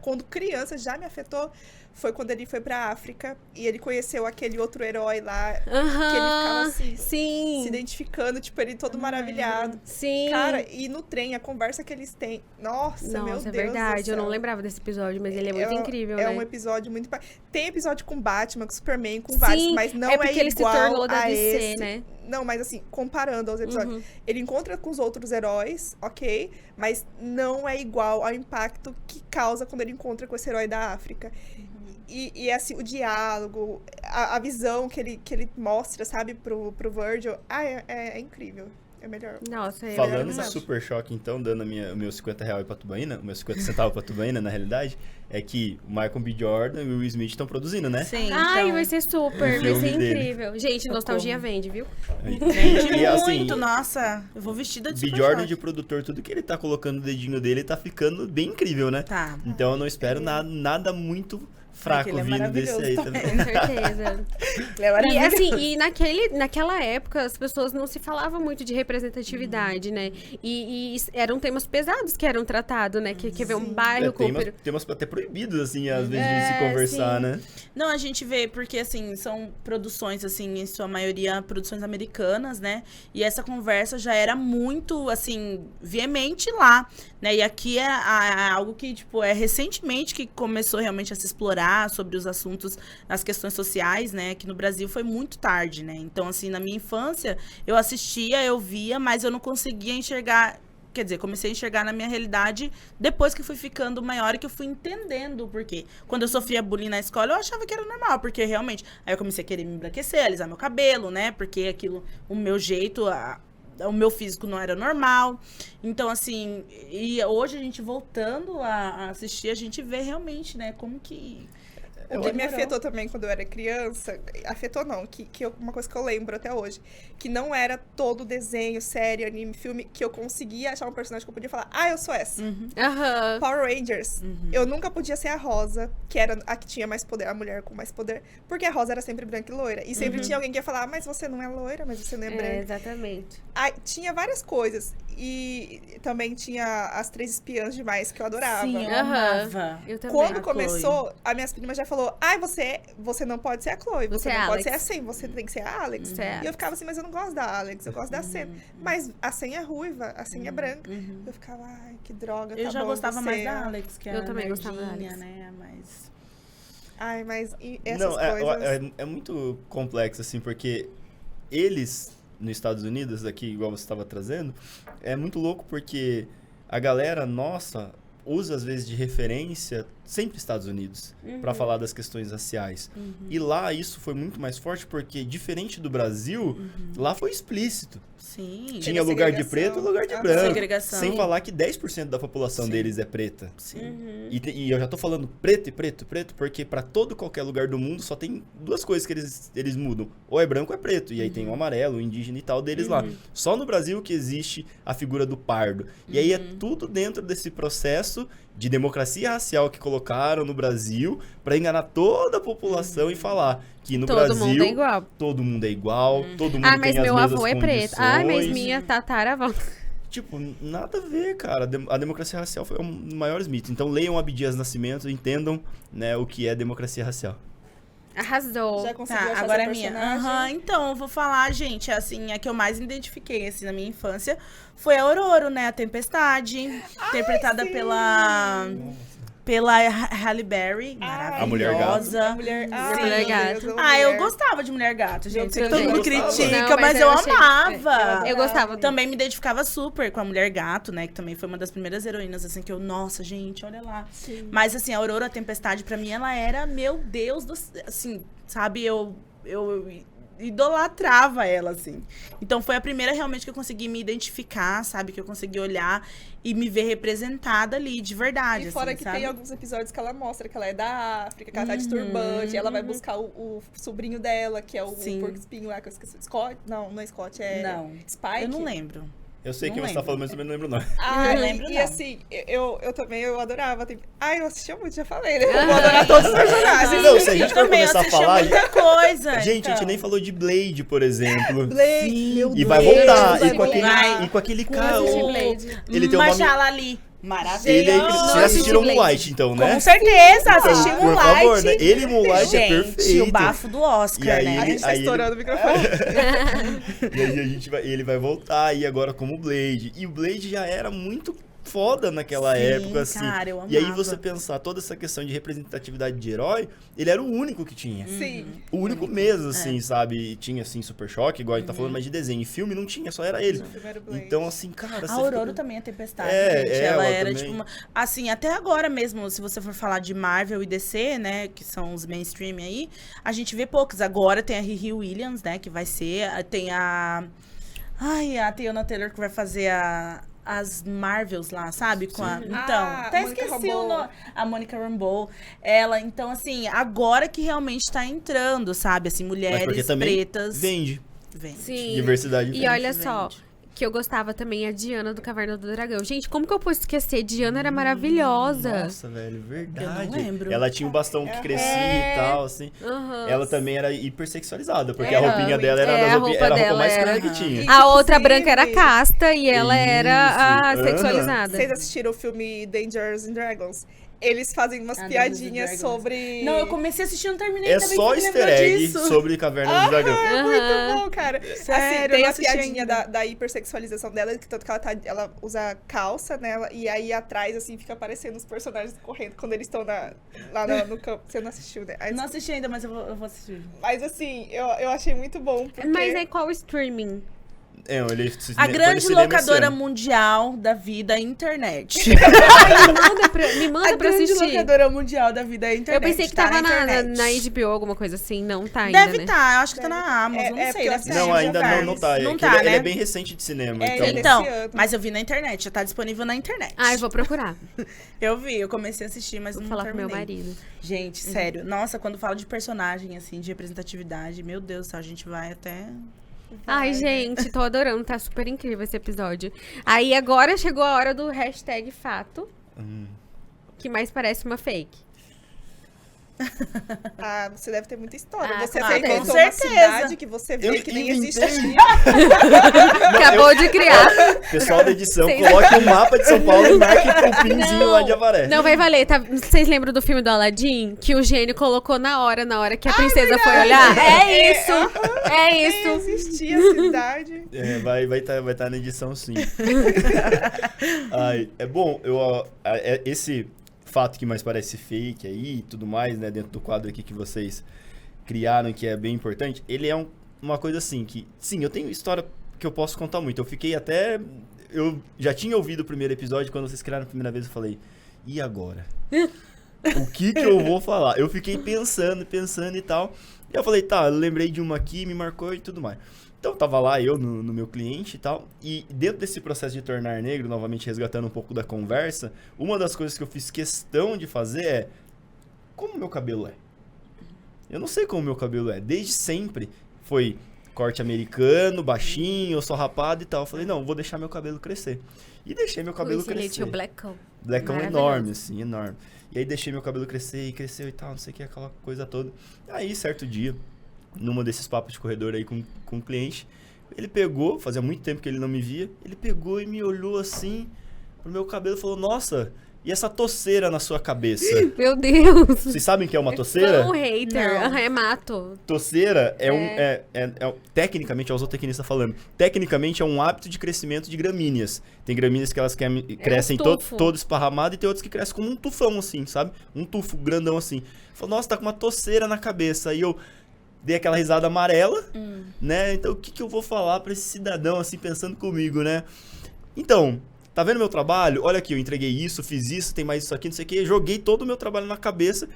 quando criança já me afetou, foi quando ele foi pra África e ele conheceu aquele outro herói lá, que ele ficava assim, Sim. se identificando, tipo, ele todo maravilhado. Sim. Cara, e no trem, a conversa que eles têm, nossa, meu Nossa, é Deus verdade. do Eu não céu. lembrava desse episódio, mas ele é muito incrível, É né? um episódio muito... Tem episódio com Batman, com Superman, com vários, Sim, mas não é porque ele se igual tornou da a DC, esse. né? Não, mas assim, comparando aos episódios, ele encontra com os outros heróis, ok, mas não é igual ao impacto que causa quando ele encontra com esse herói da África. E assim, o diálogo, a visão que ele mostra, sabe, pro Virgil, é incrível. É melhor. Nossa, é Falando verdade. de Super Choque, então, dando o meu 50 real pra Tubaína, o meu 50 centavos pra Tubaína, na realidade, é que o Michael B. Jordan e o Will Smith estão produzindo, né? Sim, Ai, então... vai ser super, vai filme ser dele. incrível. Gente, nostalgia vende, viu? Vende E, assim, muito, nossa. Eu vou vestida de B. Super Jordan Choque. de produtor, tudo que ele tá colocando o dedinho dele tá ficando bem incrível, né? Tá. Então eu não espero nada muito fraco Aquele é vindo desse aí maravilhoso também. Com certeza. Ele é E maravilhoso. assim, naquela época as pessoas não se falavam muito de representatividade, né? E eram temas pesados que eram tratados, né? Que ver um bairro com... Temas até proibidos, assim, às vezes, de se conversar, sim. né? Não, a gente vê porque, assim, são produções, assim, em sua maioria, produções americanas, né? E essa conversa já era muito, assim, veemente lá, né? E aqui é algo que, tipo, é recentemente que começou realmente a se explorar sobre os assuntos, as questões sociais, né? Aqui no Brasil foi muito tarde, né? Então, assim, na minha infância, eu assistia, eu via, mas eu não conseguia enxergar... Quer dizer, comecei a enxergar na minha realidade depois que fui ficando maior e que eu fui entendendo o porquê. Quando eu sofria bullying na escola, eu achava que era normal, porque realmente... Aí eu comecei a querer me embranquecer, alisar meu cabelo, né? Porque aquilo, o meu jeito... o meu físico não era normal. Então, assim, e hoje a gente voltando a assistir, a gente vê realmente, né, como que... O que me afetou também quando eu era criança, afetou não, uma coisa que eu lembro até hoje, que não era todo desenho, série, anime, filme, que eu conseguia achar um personagem que eu podia falar, eu sou essa. Aham. Power Rangers, eu nunca podia ser a Rosa, que era a que tinha mais poder, a mulher com mais poder, porque a Rosa era sempre branca e loira. E sempre tinha alguém que ia falar, mas você não é loira, mas você não é branca. Exatamente. Aí, tinha várias coisas. E também tinha as 3 espiãs demais, que eu adorava. Sim, eu Aham. amava. Eu também. Quando A começou, a minhas primas já falou, você não pode ser a Chloe, Você você é não a pode Alex. ser a Sam, você tem que ser a Alex. Você é a E eu ficava assim, mas eu não gosto da Alex, eu gosto da Sam. Mas a Sam é ruiva, a Sam é branca. Eu ficava, ai, que droga, Eu tá já bom, gostava você mais é da a- Alex, que Eu é a também gostava da nerdinha, Alex. né? Mas... Ai, mas essas Não, coisas... é muito complexo, assim, porque eles, nos Estados Unidos, aqui, igual você estava trazendo, é muito louco porque a galera nossa usa, às vezes, de referência sempre Estados Unidos para falar das questões raciais. E lá isso foi muito mais forte porque, diferente do Brasil, lá foi explícito. Sim. Tinha lugar de segregação. preto e lugar de Ah, branco. segregação. Sem falar que 10% da população Sim. deles é preta. Sim. E eu já tô falando preto e preto, preto, porque pra todo qualquer lugar do mundo só tem 2 coisas que eles mudam. Ou é branco ou é preto. E aí tem o amarelo, o indígena e tal deles lá. Só no Brasil que existe a figura do pardo. E aí é tudo dentro desse processo de democracia racial que colocaram no Brasil pra enganar toda a população e falar que no Todo Brasil mundo é igual. todo mundo é igual, todo mundo Mas tem as meu mesmas avô é preto. Mas condições. minha tataravó. Tipo, nada a ver, cara. A democracia racial foi um dos maiores mitos. Então leiam Abdias Nascimento e entendam, né, o que é democracia racial. Arrasou. Já conseguiu Tá, achar agora é seu minha. personagem? Então, eu vou falar, gente, assim, a que eu mais identifiquei, assim, na minha infância foi a Aurora, né? A Tempestade, interpretada pela Halle Berry, maravilhosa. A Mulher Gato. A mulher... A Mulher Gato. Deus, Eu gostava de Mulher Gato, gente. Sei que todo também. mundo Eu gostava. critica, Não, mas eu achei- amava. Eu gostava. Também me identificava super com a Mulher Gato, né? Que também foi uma das primeiras heroínas, assim, que eu... Nossa, gente, olha lá. Mas, assim, a Aurora, a Tempestade, pra mim, ela era, meu Deus do... Assim, sabe, eu idolatrava ela, assim. Então, foi a primeira, realmente, que eu consegui me identificar, sabe? Que eu consegui olhar e me ver representada ali, de verdade, E fora assim, que sabe? tem alguns episódios que ela mostra que ela é da África, que ela tá de turbante, ela vai buscar o sobrinho dela, que é o Sim. porco espinho lá, que eu esqueci. Scott? Não é Scott, é Não. Spike. Eu não lembro. Eu sei Não quem você tá lembro. falando, mas eu também não lembro não. Não lembro, e não. assim, eu também, eu adorava. Eu assistia muito, já falei, né? Eu vou adorar todos os personagens. Não, se a gente Eu for também começar a assistia falar... muita coisa. Gente, a gente então. nem falou de Blade, por exemplo. Blade, Sim. meu E vai Deus, voltar. vai E com aquele, voltar. e com aquele Eu cara... assisti o- Blade. Ele tem um nome... Machala Ali. Maravilhoso. Ele é... Não, Vocês assistiram Blade. Moonlight, então, né? Com certeza, Então, assisti por Moonlight. favor, né? Ele e Moonlight é Gente, perfeito. o bafo do Oscar, E aí né? A gente tá Aí estourando o microfone. E aí ele vai voltar aí agora como Blade. E o Blade já era muito foda naquela Sim, época, assim. cara, eu E aí amava. você pensar toda essa questão de representatividade de herói, ele era o único que tinha. Sim. O único mesmo, assim, sabe? E tinha, assim, Super Choque, igual a gente tá falando, mas de desenho. Em filme não tinha, só era ele. Primeiro Blade. Então, assim, cara... A você Aurora fica- também é Tempestade, É, gente. ela Ela era, também. tipo, assim, até agora mesmo, se você for falar de Marvel e DC, né, que são os mainstream aí, a gente vê poucos. Agora tem a Riri Williams, né, que vai ser, tem a Teyana Taylor que vai fazer as Marvels lá, sabe? Então, até Monica esqueci Rambeau. o nome. A Monica Rambeau. Ela, então, assim, agora que realmente tá entrando, sabe? Assim, Mas mulheres porque também pretas. vende. Vem. Sim. Diversidade E vende. olha só, que eu gostava também, a Diana do Caverna do Dragão. Gente, como que eu posso esquecer? Diana era maravilhosa. Nossa, velho, verdade. Eu não lembro. Ela tinha um bastão que crescia e tal, assim. Aham. Ela também era hipersexualizada, porque Era. a roupinha dela era, É, das a roupinhas, roupa era a roupa dela mais era- cara que tinha. A outra Inclusive- branca era casta e ela era a Isso, sexualizada. Vocês assistiram o filme Dungeons and Dragons? Eles fazem umas Ah, piadinhas Dungeons and Dragons. sobre... Não, eu comecei a assistir, não terminei. É também, só você me easter lembrou egg disso. sobre Caverna do Dragão. É Aham. muito bom, cara. Sério, Assim, eu tem não a assisti piadinha ainda. da hipersexualização dela, que tanto que ela usa calça, né? E aí atrás, assim, fica aparecendo os personagens correndo quando eles estão lá no campo. Você não assistiu, né? Aí, Não assisti ainda, mas eu vou assistir. mas assim, eu achei muito bom. Porque... Mas é qual streaming? Ele A foi no grande cinema esse locadora ano. mundial da vida é a internet. Me manda A pra grande assistir. locadora mundial da vida é a internet. Eu pensei que tá tava na internet. HBO, alguma coisa assim. Não tá ainda, Deve né? estar, eu acho que tá na Amazon, É, não é sei. porque Deve eu ser Não, assisti ainda já não tá. Não É que tá, ele né? é bem recente de cinema, É, então... ele- Então, Desse ano. mas eu vi na internet, já tá disponível na internet. Ai, vou procurar. Eu vi, eu comecei a assistir, mas Vou não falar com meu terminei. marido. Gente, sério, nossa, quando fala de personagem, assim, de representatividade, meu Deus do céu, a gente vai até... Ai, gente, tô adorando. Tá super incrível esse episódio. Aí agora chegou a hora do hashtag fato, que mais parece uma fake. Ah, você deve ter muita história. Ah, Você com até certeza. inventou uma Com cidade que você vê Eu que nem inventei. existia. Acabou de criar. Pessoal da edição, Vocês- coloque um mapa de São Paulo e marque o pinzinho lá de Avaré. Não vai valer. Tá? Vocês lembram do filme do Aladdin? Que o gênio colocou na hora que a princesa foi olhar? É isso! É Nem isso! existia a cidade. É, vai tá na edição, sim. Ai, é bom, esse fato que mais parece fake aí e tudo mais, né, dentro do quadro aqui que vocês criaram, que é bem importante, ele é uma coisa assim, que, sim, eu tenho história que eu posso contar muito. Eu fiquei até... Eu já tinha ouvido o primeiro episódio, quando vocês criaram a primeira vez, eu falei, e agora? O que eu vou falar? Eu fiquei pensando e tal. E eu falei, tá, eu lembrei de uma aqui, me marcou e tudo mais. Então, tava lá eu no meu cliente e tal. E dentro desse processo de tornar negro, novamente resgatando um pouco da conversa, uma das coisas que eu fiz questão de fazer é... Como meu cabelo é? Eu não sei como meu cabelo é. Desde sempre foi corte americano, baixinho, eu sou rapado e tal. Eu falei, não, vou deixar meu cabelo crescer. E deixei meu cabelo Esse ele crescer. tinha o Blackão. Blackão Maravilhoso. enorme, assim, enorme. E aí deixei meu cabelo crescer e cresceu e tal, não sei o que, aquela coisa toda. Aí, certo dia, numa desses papos de corredor aí com um cliente, ele pegou, fazia muito tempo que ele não me via, ele pegou e me olhou assim pro meu cabelo e falou, nossa, e essa toceira na sua cabeça? Meu Deus! Vocês sabem o que é uma toceira? Fã hater. Não. Ah, é mato. Toceira tecnicamente, é o zootecnista falando, tecnicamente é um hábito de crescimento de gramíneas. Tem gramíneas que elas crescem tufo. todo esparramado e tem outras que crescem como um tufão assim, sabe? Um tufo grandão assim. Falou, nossa, tá com uma toceira na cabeça. Aí eu dei aquela risada amarela, né? Então o que eu vou falar pra esse cidadão assim, pensando comigo, né? Então... Tá vendo meu trabalho? Olha aqui, eu entreguei isso, fiz isso, tem mais isso aqui, não sei o quê. Joguei todo o meu trabalho na cabeça.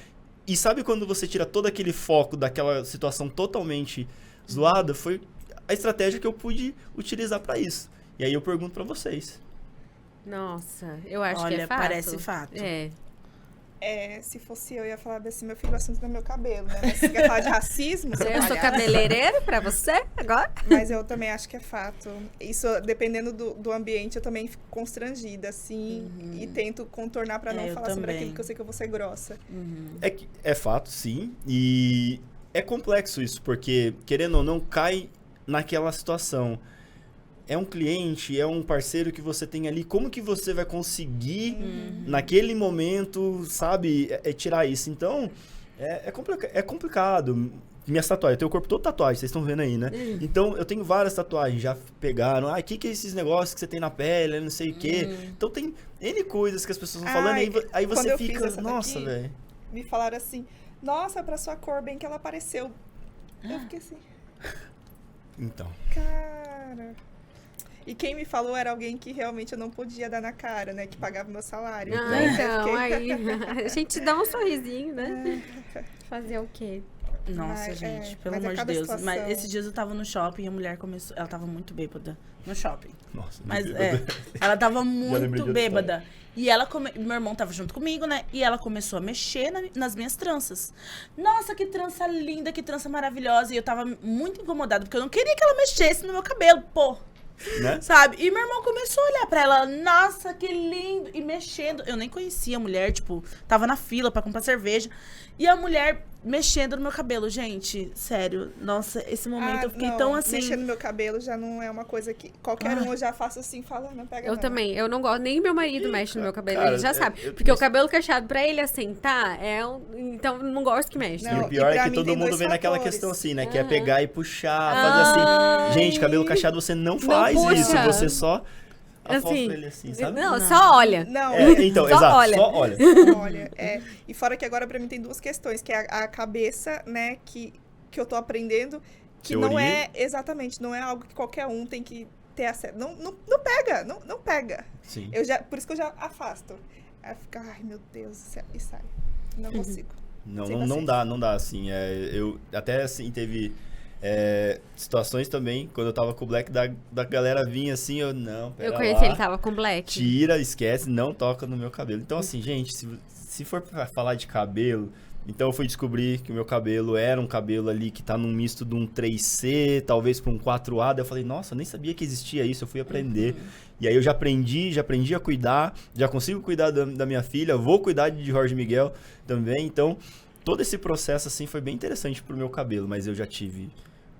E sabe quando você tira todo aquele foco daquela situação totalmente zoada? Foi a estratégia que eu pude utilizar pra isso. E aí eu pergunto pra vocês. Nossa, eu acho que Olha, é fato. parece fato. É. Se fosse eu ia falar assim, meu filho, o assunto do meu cabelo, né? Mas você quer falar de racismo? seu Eu sou palhaço? cabeleireiro pra você agora? Mas eu também acho que é fato. Isso, dependendo do ambiente, eu também fico constrangida, assim, e tento contornar pra não eu falar sobre também. aquilo que eu sei que eu vou ser grossa. É fato, sim. E é complexo isso, porque, querendo ou não, cai naquela situação. É um cliente, é um parceiro que você tem ali. Como que você vai conseguir, naquele momento, sabe, tirar isso? Então, é complicado. Minhas tatuagens, eu tenho o corpo todo tatuagem, vocês estão vendo aí, né? Então, eu tenho várias tatuagens, já pegaram. O que é esses negócios que você tem na pele, não sei o quê. Então, tem N coisas que as pessoas estão falando, aí quando você eu fiz fica, essa nossa, daqui, velho. Me falaram assim, nossa, pra sua cor, bem que ela apareceu. Eu fiquei assim, Então, cara... E quem me falou era alguém que realmente eu não podia dar na cara, né? Que pagava meu salário. Ah, eu então, fiquei- aí. A gente dá um sorrisinho, né? Fazer o quê? Nossa, Mas, gente, pelo mas é amor de cada Deus. situação. Mas esses dias eu tava no shopping e a mulher começou. Ela tava muito bêbada no shopping. nossa. Mas meu é, Deus. ela tava lembrei de muito outra bêbada. E ela meu irmão tava junto comigo, né? E ela começou a mexer nas minhas tranças. Nossa, que trança linda, que trança maravilhosa. E eu tava muito incomodada, porque eu não queria que ela mexesse no meu cabelo, pô. Né? Sabe? E meu irmão começou a olhar pra ela, nossa, que lindo, e mexendo. Eu nem conhecia a mulher, tipo, tava na fila pra comprar cerveja. E a mulher mexendo no meu cabelo, gente, sério. Nossa, esse momento eu fiquei tão assim. Mexer no meu cabelo já não é uma coisa que qualquer um eu já faço assim, fala, não pega Eu não. também. Eu não gosto, nem meu marido mexe no meu cabelo. Cara, Ele já sabe. eu- Porque o cabelo cacheado, pra ele assentar, então não gosto que mexe. E Não, o pior e é pra que mim todo tem mundo dois vem naquela fatores. questão assim, né? Que é pegar e puxar, fazer assim. Gente, cabelo cacheado você não faz puxa. isso. Você só afosta Assim. ele assim, sabe? Não, só olha. Não, Então, Só exato, olha. só olha. olha, e fora que agora pra mim tem duas questões, que é a cabeça, né, que eu tô aprendendo, que não Teoria. é, exatamente, não é algo que qualquer um tem que ter acesso. Não pega, não pega. Sim. Por isso que eu já afasto. Aí fica, ai meu Deus, e sai. Não consigo. Não, Sem não dá, assim. Eu até assim teve situações também, quando eu tava com o Black, da galera vinha assim, não, pera Eu conheci, lá, ele tava com black. tira, esquece, não toca no meu cabelo. Então assim, gente, se for pra falar de cabelo, então eu fui descobrir que o meu cabelo era um cabelo ali que tá num misto de um 3C, talvez pra um 4A, daí eu falei, nossa, eu nem sabia que existia isso, eu fui aprender. E aí eu já aprendi a cuidar, já consigo cuidar da minha filha, vou cuidar de Jorge Miguel também, então todo esse processo assim foi bem interessante pro meu cabelo, mas eu já tive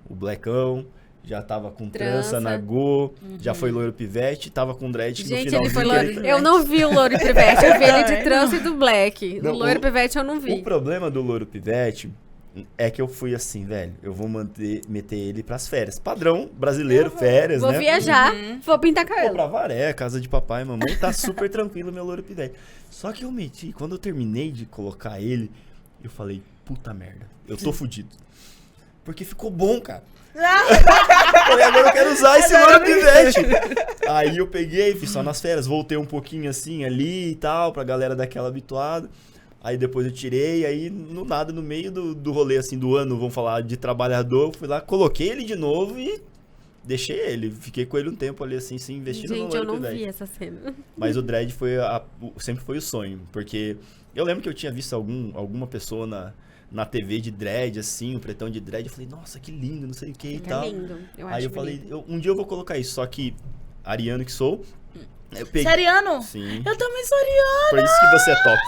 o blackão, já tava com trança na Go, já foi loiro pivete, tava com dread que no Gente, ele finalzinho foi que loiro. Eu não vi o loiro pivete, eu vi ele de Não. trança e do black. Não, O loiro o- pivete eu não O vi. problema do loiro pivete é que eu fui assim, velho, eu vou meter ele pras férias. Padrão brasileiro, férias, Vou né? viajar, vou pintar Vou cabelo. pra Varé, casa de papai e mamãe, tá super tranquilo meu loiro pivete. Só que eu meti, quando eu terminei de colocar ele, eu falei, puta merda, eu tô fudido. Porque ficou bom, cara. Falei, agora eu quero usar esse loiro pivete. Aí eu peguei, fiz só nas férias, voltei um pouquinho assim ali e tal, pra galera daquela habituada. Aí depois eu tirei, aí no nada, no meio do rolê assim do ano, vamos falar de trabalhador, fui lá, coloquei ele de novo e deixei ele. Fiquei com ele um tempo ali assim, se investindo no Gente, eu loiro não pivete. vi essa cena. Mas o dread sempre foi o sonho, porque eu lembro que eu tinha visto alguma pessoa na TV de dread, assim, o pretão de dread, eu falei, nossa, que lindo, não sei o que e Fica tal. lindo. Eu acho Aí eu falei, bonito. um dia eu vou colocar isso, só que ariano que sou, eu peguei... Seriano? Sim, Eu também sou ariano. por isso que você é top.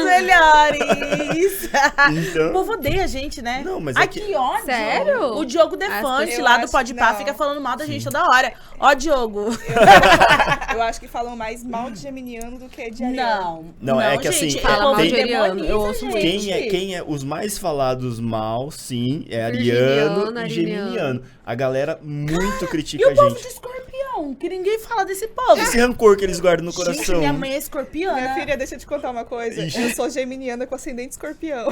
Melhores. O Então, povo odeia a gente, né? Não, mas é Ai, que- que ódio. Sério? O Diogo Defante, Eu lá do acho- Podpah, não. fica falando mal da gente toda hora. Ó, Diogo. Eu acho que falam mais mal de geminiano do que de ariano. Não, é que gente, assim, Fala o povo mal de ariano, demoniza eu ouço a muito. gente. quem é os mais falados mal, sim, é Virginiano, ariano e arianiano. geminiano. A galera muito E critica o a povo gente. de escorpião, que ninguém fala desse povo. Esse rancor que eles guardam no Gente, coração. minha mãe é escorpiana. Minha filha, deixa eu te contar uma coisa. Ixi. Eu sou geminiana com ascendente escorpião.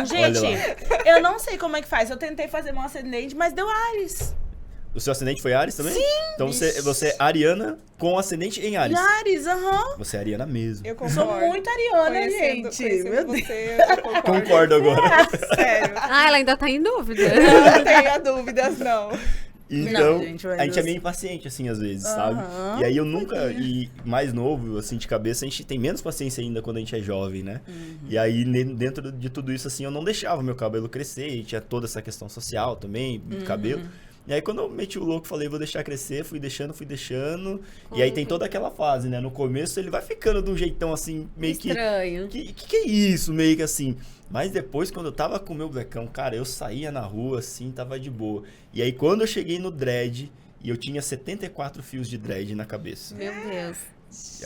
Gente, Olha eu não sei como é que faz. Eu tentei fazer meu ascendente, mas deu Ares. O seu ascendente foi Ares também? Sim! Então você é ariana com ascendente em Ares. Ares, aham. Você é ariana mesmo. Eu concordo. Sou muito ariana, Conhecendo gente. Meu Deus. você, eu concordo. Concordo agora. Sério. Ah, ela ainda tá em dúvida. Não tenha dúvidas, não. Então, Não, gente, mas a gente é assim- meio impaciente, assim, às vezes, sabe? Aham. E aí eu nunca, e mais novo, assim, de cabeça, a gente tem menos paciência ainda quando a gente é jovem, né? E aí, dentro de tudo isso, assim, eu não deixava meu cabelo crescer, e tinha toda essa questão social também, do cabelo. E aí, quando eu meti o louco, falei, vou deixar crescer, fui deixando. E aí tem toda aquela fase, né? No começo ele vai ficando de um jeitão, assim, meio que... Estranho. Que é isso, meio que assim. Mas depois, quando eu tava com o meu blackão, cara, eu saía na rua, assim, tava de boa. E aí, quando eu cheguei no dread, e eu tinha 74 fios de dread na cabeça. Meu Deus.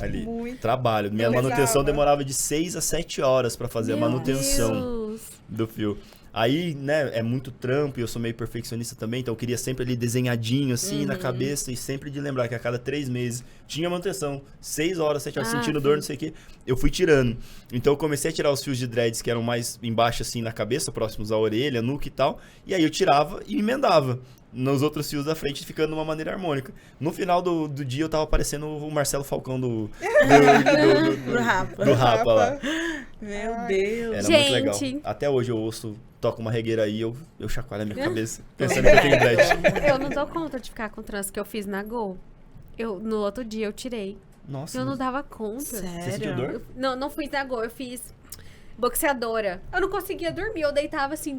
Ali, Muito. trabalho. Minha Pesava. manutenção demorava de 6 a 7 horas pra fazer a Meu manutenção Deus. do fio. Aí, né, é muito trampo e eu sou meio perfeccionista também, então eu queria sempre ali desenhadinho, assim, na cabeça, e sempre de lembrar que a cada 3 meses tinha manutenção, 6 horas, 7 horas, Ah, sentindo sim. dor, não sei o quê. Eu fui tirando. Então eu comecei a tirar os fios de dreads que eram mais embaixo, assim, na cabeça, próximos à orelha, nuca e tal, e aí eu tirava e emendava nos outros fios da frente, ficando de uma maneira harmônica. No final do dia eu tava parecendo o Marcelo Falcão do Rapa. do Rapa lá. Meu Ai. Deus. Era Gente. muito legal. Até hoje eu ouço, toco uma regueira aí, eu chacoalho a minha cabeça, pensando que eu tenho dread. Eu não dou conta de ficar com trans que eu fiz na Gol. No outro dia eu tirei. Nossa, Eu não mas dava conta. você sentiu Sério? dor? Não fiz na Gol, eu fiz boxeadora. Eu não conseguia dormir, eu deitava assim,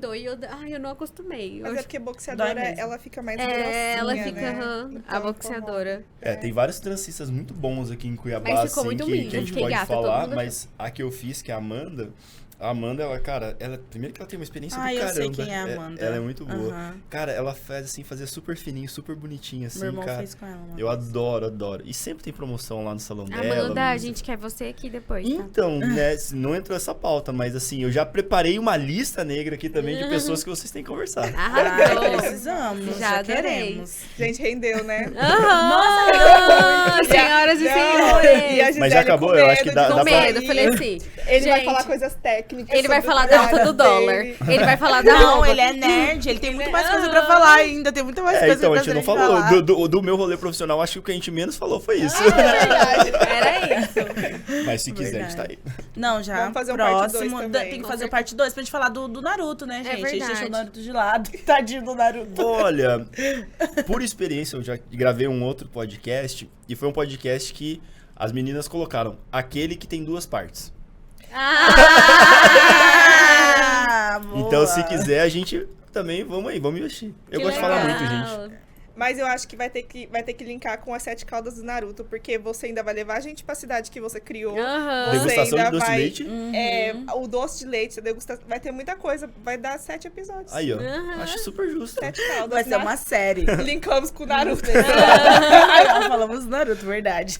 eu não acostumei. Mas Eu- é porque boxeadora, Dói mesmo. ela fica mais ela grossinha, fica, né? aham, Então, a boxeadora. Tem vários trancistas muito bons aqui em Cuiabá, Mas ficou assim, muito que lindo, a gente fiquei pode gata, todo falar, mundo- mas a que eu fiz, que é a Amanda, ela, cara, primeiro que ela tem uma experiência do Ah, eu caramba. sei quem é a Amanda. Ela é muito boa. Aham. Cara, ela faz assim, fazer super fininho, super bonitinho, assim, Meu irmão cara. fez com ela. uma Eu vez. adoro. E sempre tem promoção lá no salão dela. Amanda, a mas- gente quer você aqui depois, tá? Então, né, não entrou essa pauta, mas assim, eu já preparei uma lista negra aqui também de pessoas que vocês têm que conversar. Arrasou. Precisamos, Já já adorei. queremos. Gente, rendeu, né? Aham! Senhoras e Não, senhores! e a Mas já Gisele acabou, com eu acho que medo dá- de dá Com pra- medo, eu falei assim. Ele vai gente, falar coisas técnicas. Ele vai sobre falar o da alta trabalho do dólar. dele. Ele vai falar da Não, roupa. ele é nerd, ele tem muito mais coisa pra falar ainda. Tem muito mais coisa Então, a pra gente não falar. falou. Do meu rolê profissional, acho que o que a gente menos falou foi isso. Era isso. Mas se quiser, a gente tá aí. Não, já. Vamos fazer um parte dois próximo. também. Tem que fazer o parte 2 pra gente falar do Naruto, né, gente? A gente verdade. deixou o Naruto de lado. Tadinho do Naruto. Olha, por experiência, eu já gravei um outro podcast e foi um podcast que as meninas colocaram aquele que tem duas partes. Ah, boa. Então, se quiser, a gente também, vamos investir. Eu Que gosto de falar legal. muito, gente. Mas eu acho que vai ter que linkar com as 7 caudas do Naruto, porque você ainda vai levar a gente pra cidade que você criou. Aham. Você Degustação de ainda doce de vai- leite. O doce de leite, a degustação, vai ter muita coisa. Vai dar 7 episódios. Aí, ó. Aham. Acho super justo. 7 caudas. Vai ser uma série. Linkamos com o Naruto. Aí, ó, falamos do Naruto, verdade.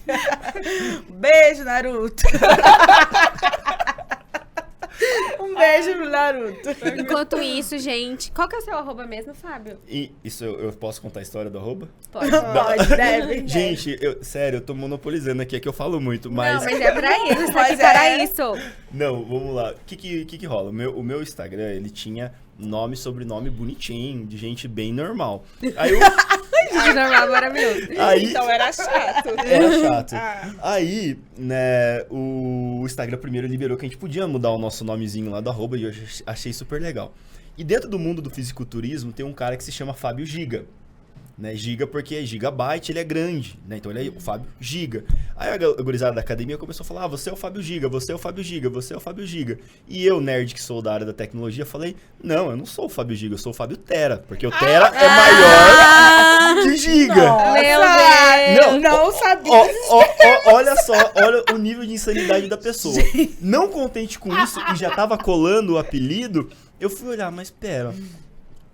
Beijo, Naruto. Um beijo pro Naruto. Enquanto isso, gente, qual que é o seu arroba mesmo, Fábio? E isso eu posso contar a história do arroba? Pode. Pode, deve. Gente, sério, eu tô monopolizando aqui, é que eu falo muito, mas... Não, mas é pra isso, tá aqui Mas para é. isso. Não, vamos lá. O que rola? O meu Instagram, ele tinha nome e sobrenome bonitinho, de gente bem normal. Aí eu... De normal, maravilhoso. aí Então era chato. era chato. Ah. Aí, né, o Instagram primeiro liberou que a gente podia mudar o nosso nomezinho lá do arroba e eu achei super legal. E dentro do mundo do fisiculturismo tem um cara que se chama Fábio Giga. Né, Giga porque é gigabyte, ele é grande, né? Então ele é o Fábio Giga. Aí a gurizada da academia começou a falar: você é o Fábio Giga, você é o Fábio Giga, você é o Fábio Giga. E eu, nerd que sou da área da tecnologia, falei: não, eu não sou o Fábio Giga, eu sou o Fábio Tera, porque o Tera é maior que Giga. Meu Deus. Não sabia. Olha só, olha o nível de insanidade da pessoa. Não contente com isso e já tava colando o apelido, eu fui olhar, mas pera,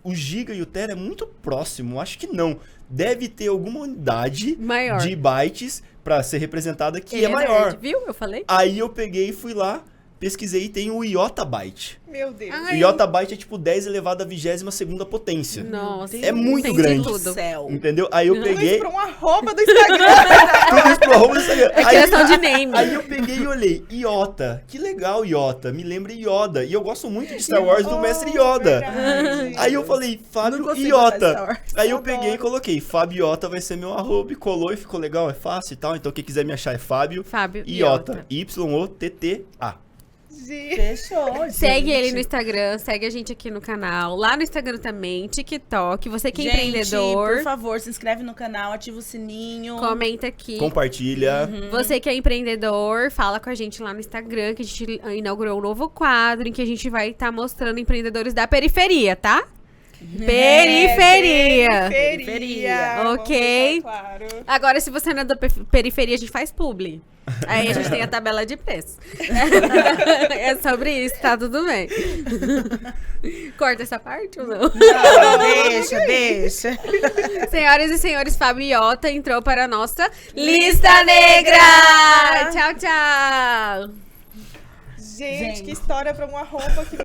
o Giga e o Tera é muito próximo, acho que não. Deve ter alguma unidade Maior. de bytes pra ser representada que Ele é maior. nerd, viu? Eu falei. Aí eu peguei e fui lá, pesquisei e tem o Iotabyte. Meu Deus. Ai. O Iotabyte é tipo 10 elevado à 22ª potência. Nossa. É muito entendi grande. tudo. Céu. Entendeu? Aí eu Tudo peguei... isso pra um arroba do Instagram. Tudo isso pro arroba do Instagram. É questão de name. Aí eu peguei e olhei, Iota, que legal Iota, me lembra Yoda. E eu gosto muito de Star Wars do Mestre Yoda. Verdade. Aí eu falei, Não Fábio consigo gostar de Star Iota. Wars. Aí eu Adoro. peguei e coloquei, Fábio Iota vai ser meu arroba, e colou e ficou legal, é fácil e tal. Então quem quiser me achar é Fábio Fábio Iota, Y-O-T-T-A. Gente. Fechou. Segue gente. ele no Instagram, segue a gente aqui no canal. Lá no Instagram também, TikTok. Você que é Gente, empreendedor, por favor, se inscreve no canal, ativa o sininho. comenta aqui. Compartilha. Você que é empreendedor, fala com a gente lá no Instagram, que a gente inaugurou um novo quadro em que a gente vai estar mostrando empreendedores da periferia, tá? Periferia. Periferia. Vamos Ok. deixar claro. Agora, se você não é da periferia, a gente faz publi. Aí a gente tem a tabela de preço. É sobre isso, tá tudo bem. Corta essa parte ou não? Não, deixa. Senhoras e senhores, Fábio Iota entrou para a nossa Lista Negra! Tchau, tchau! Gente, que história pra um arroba que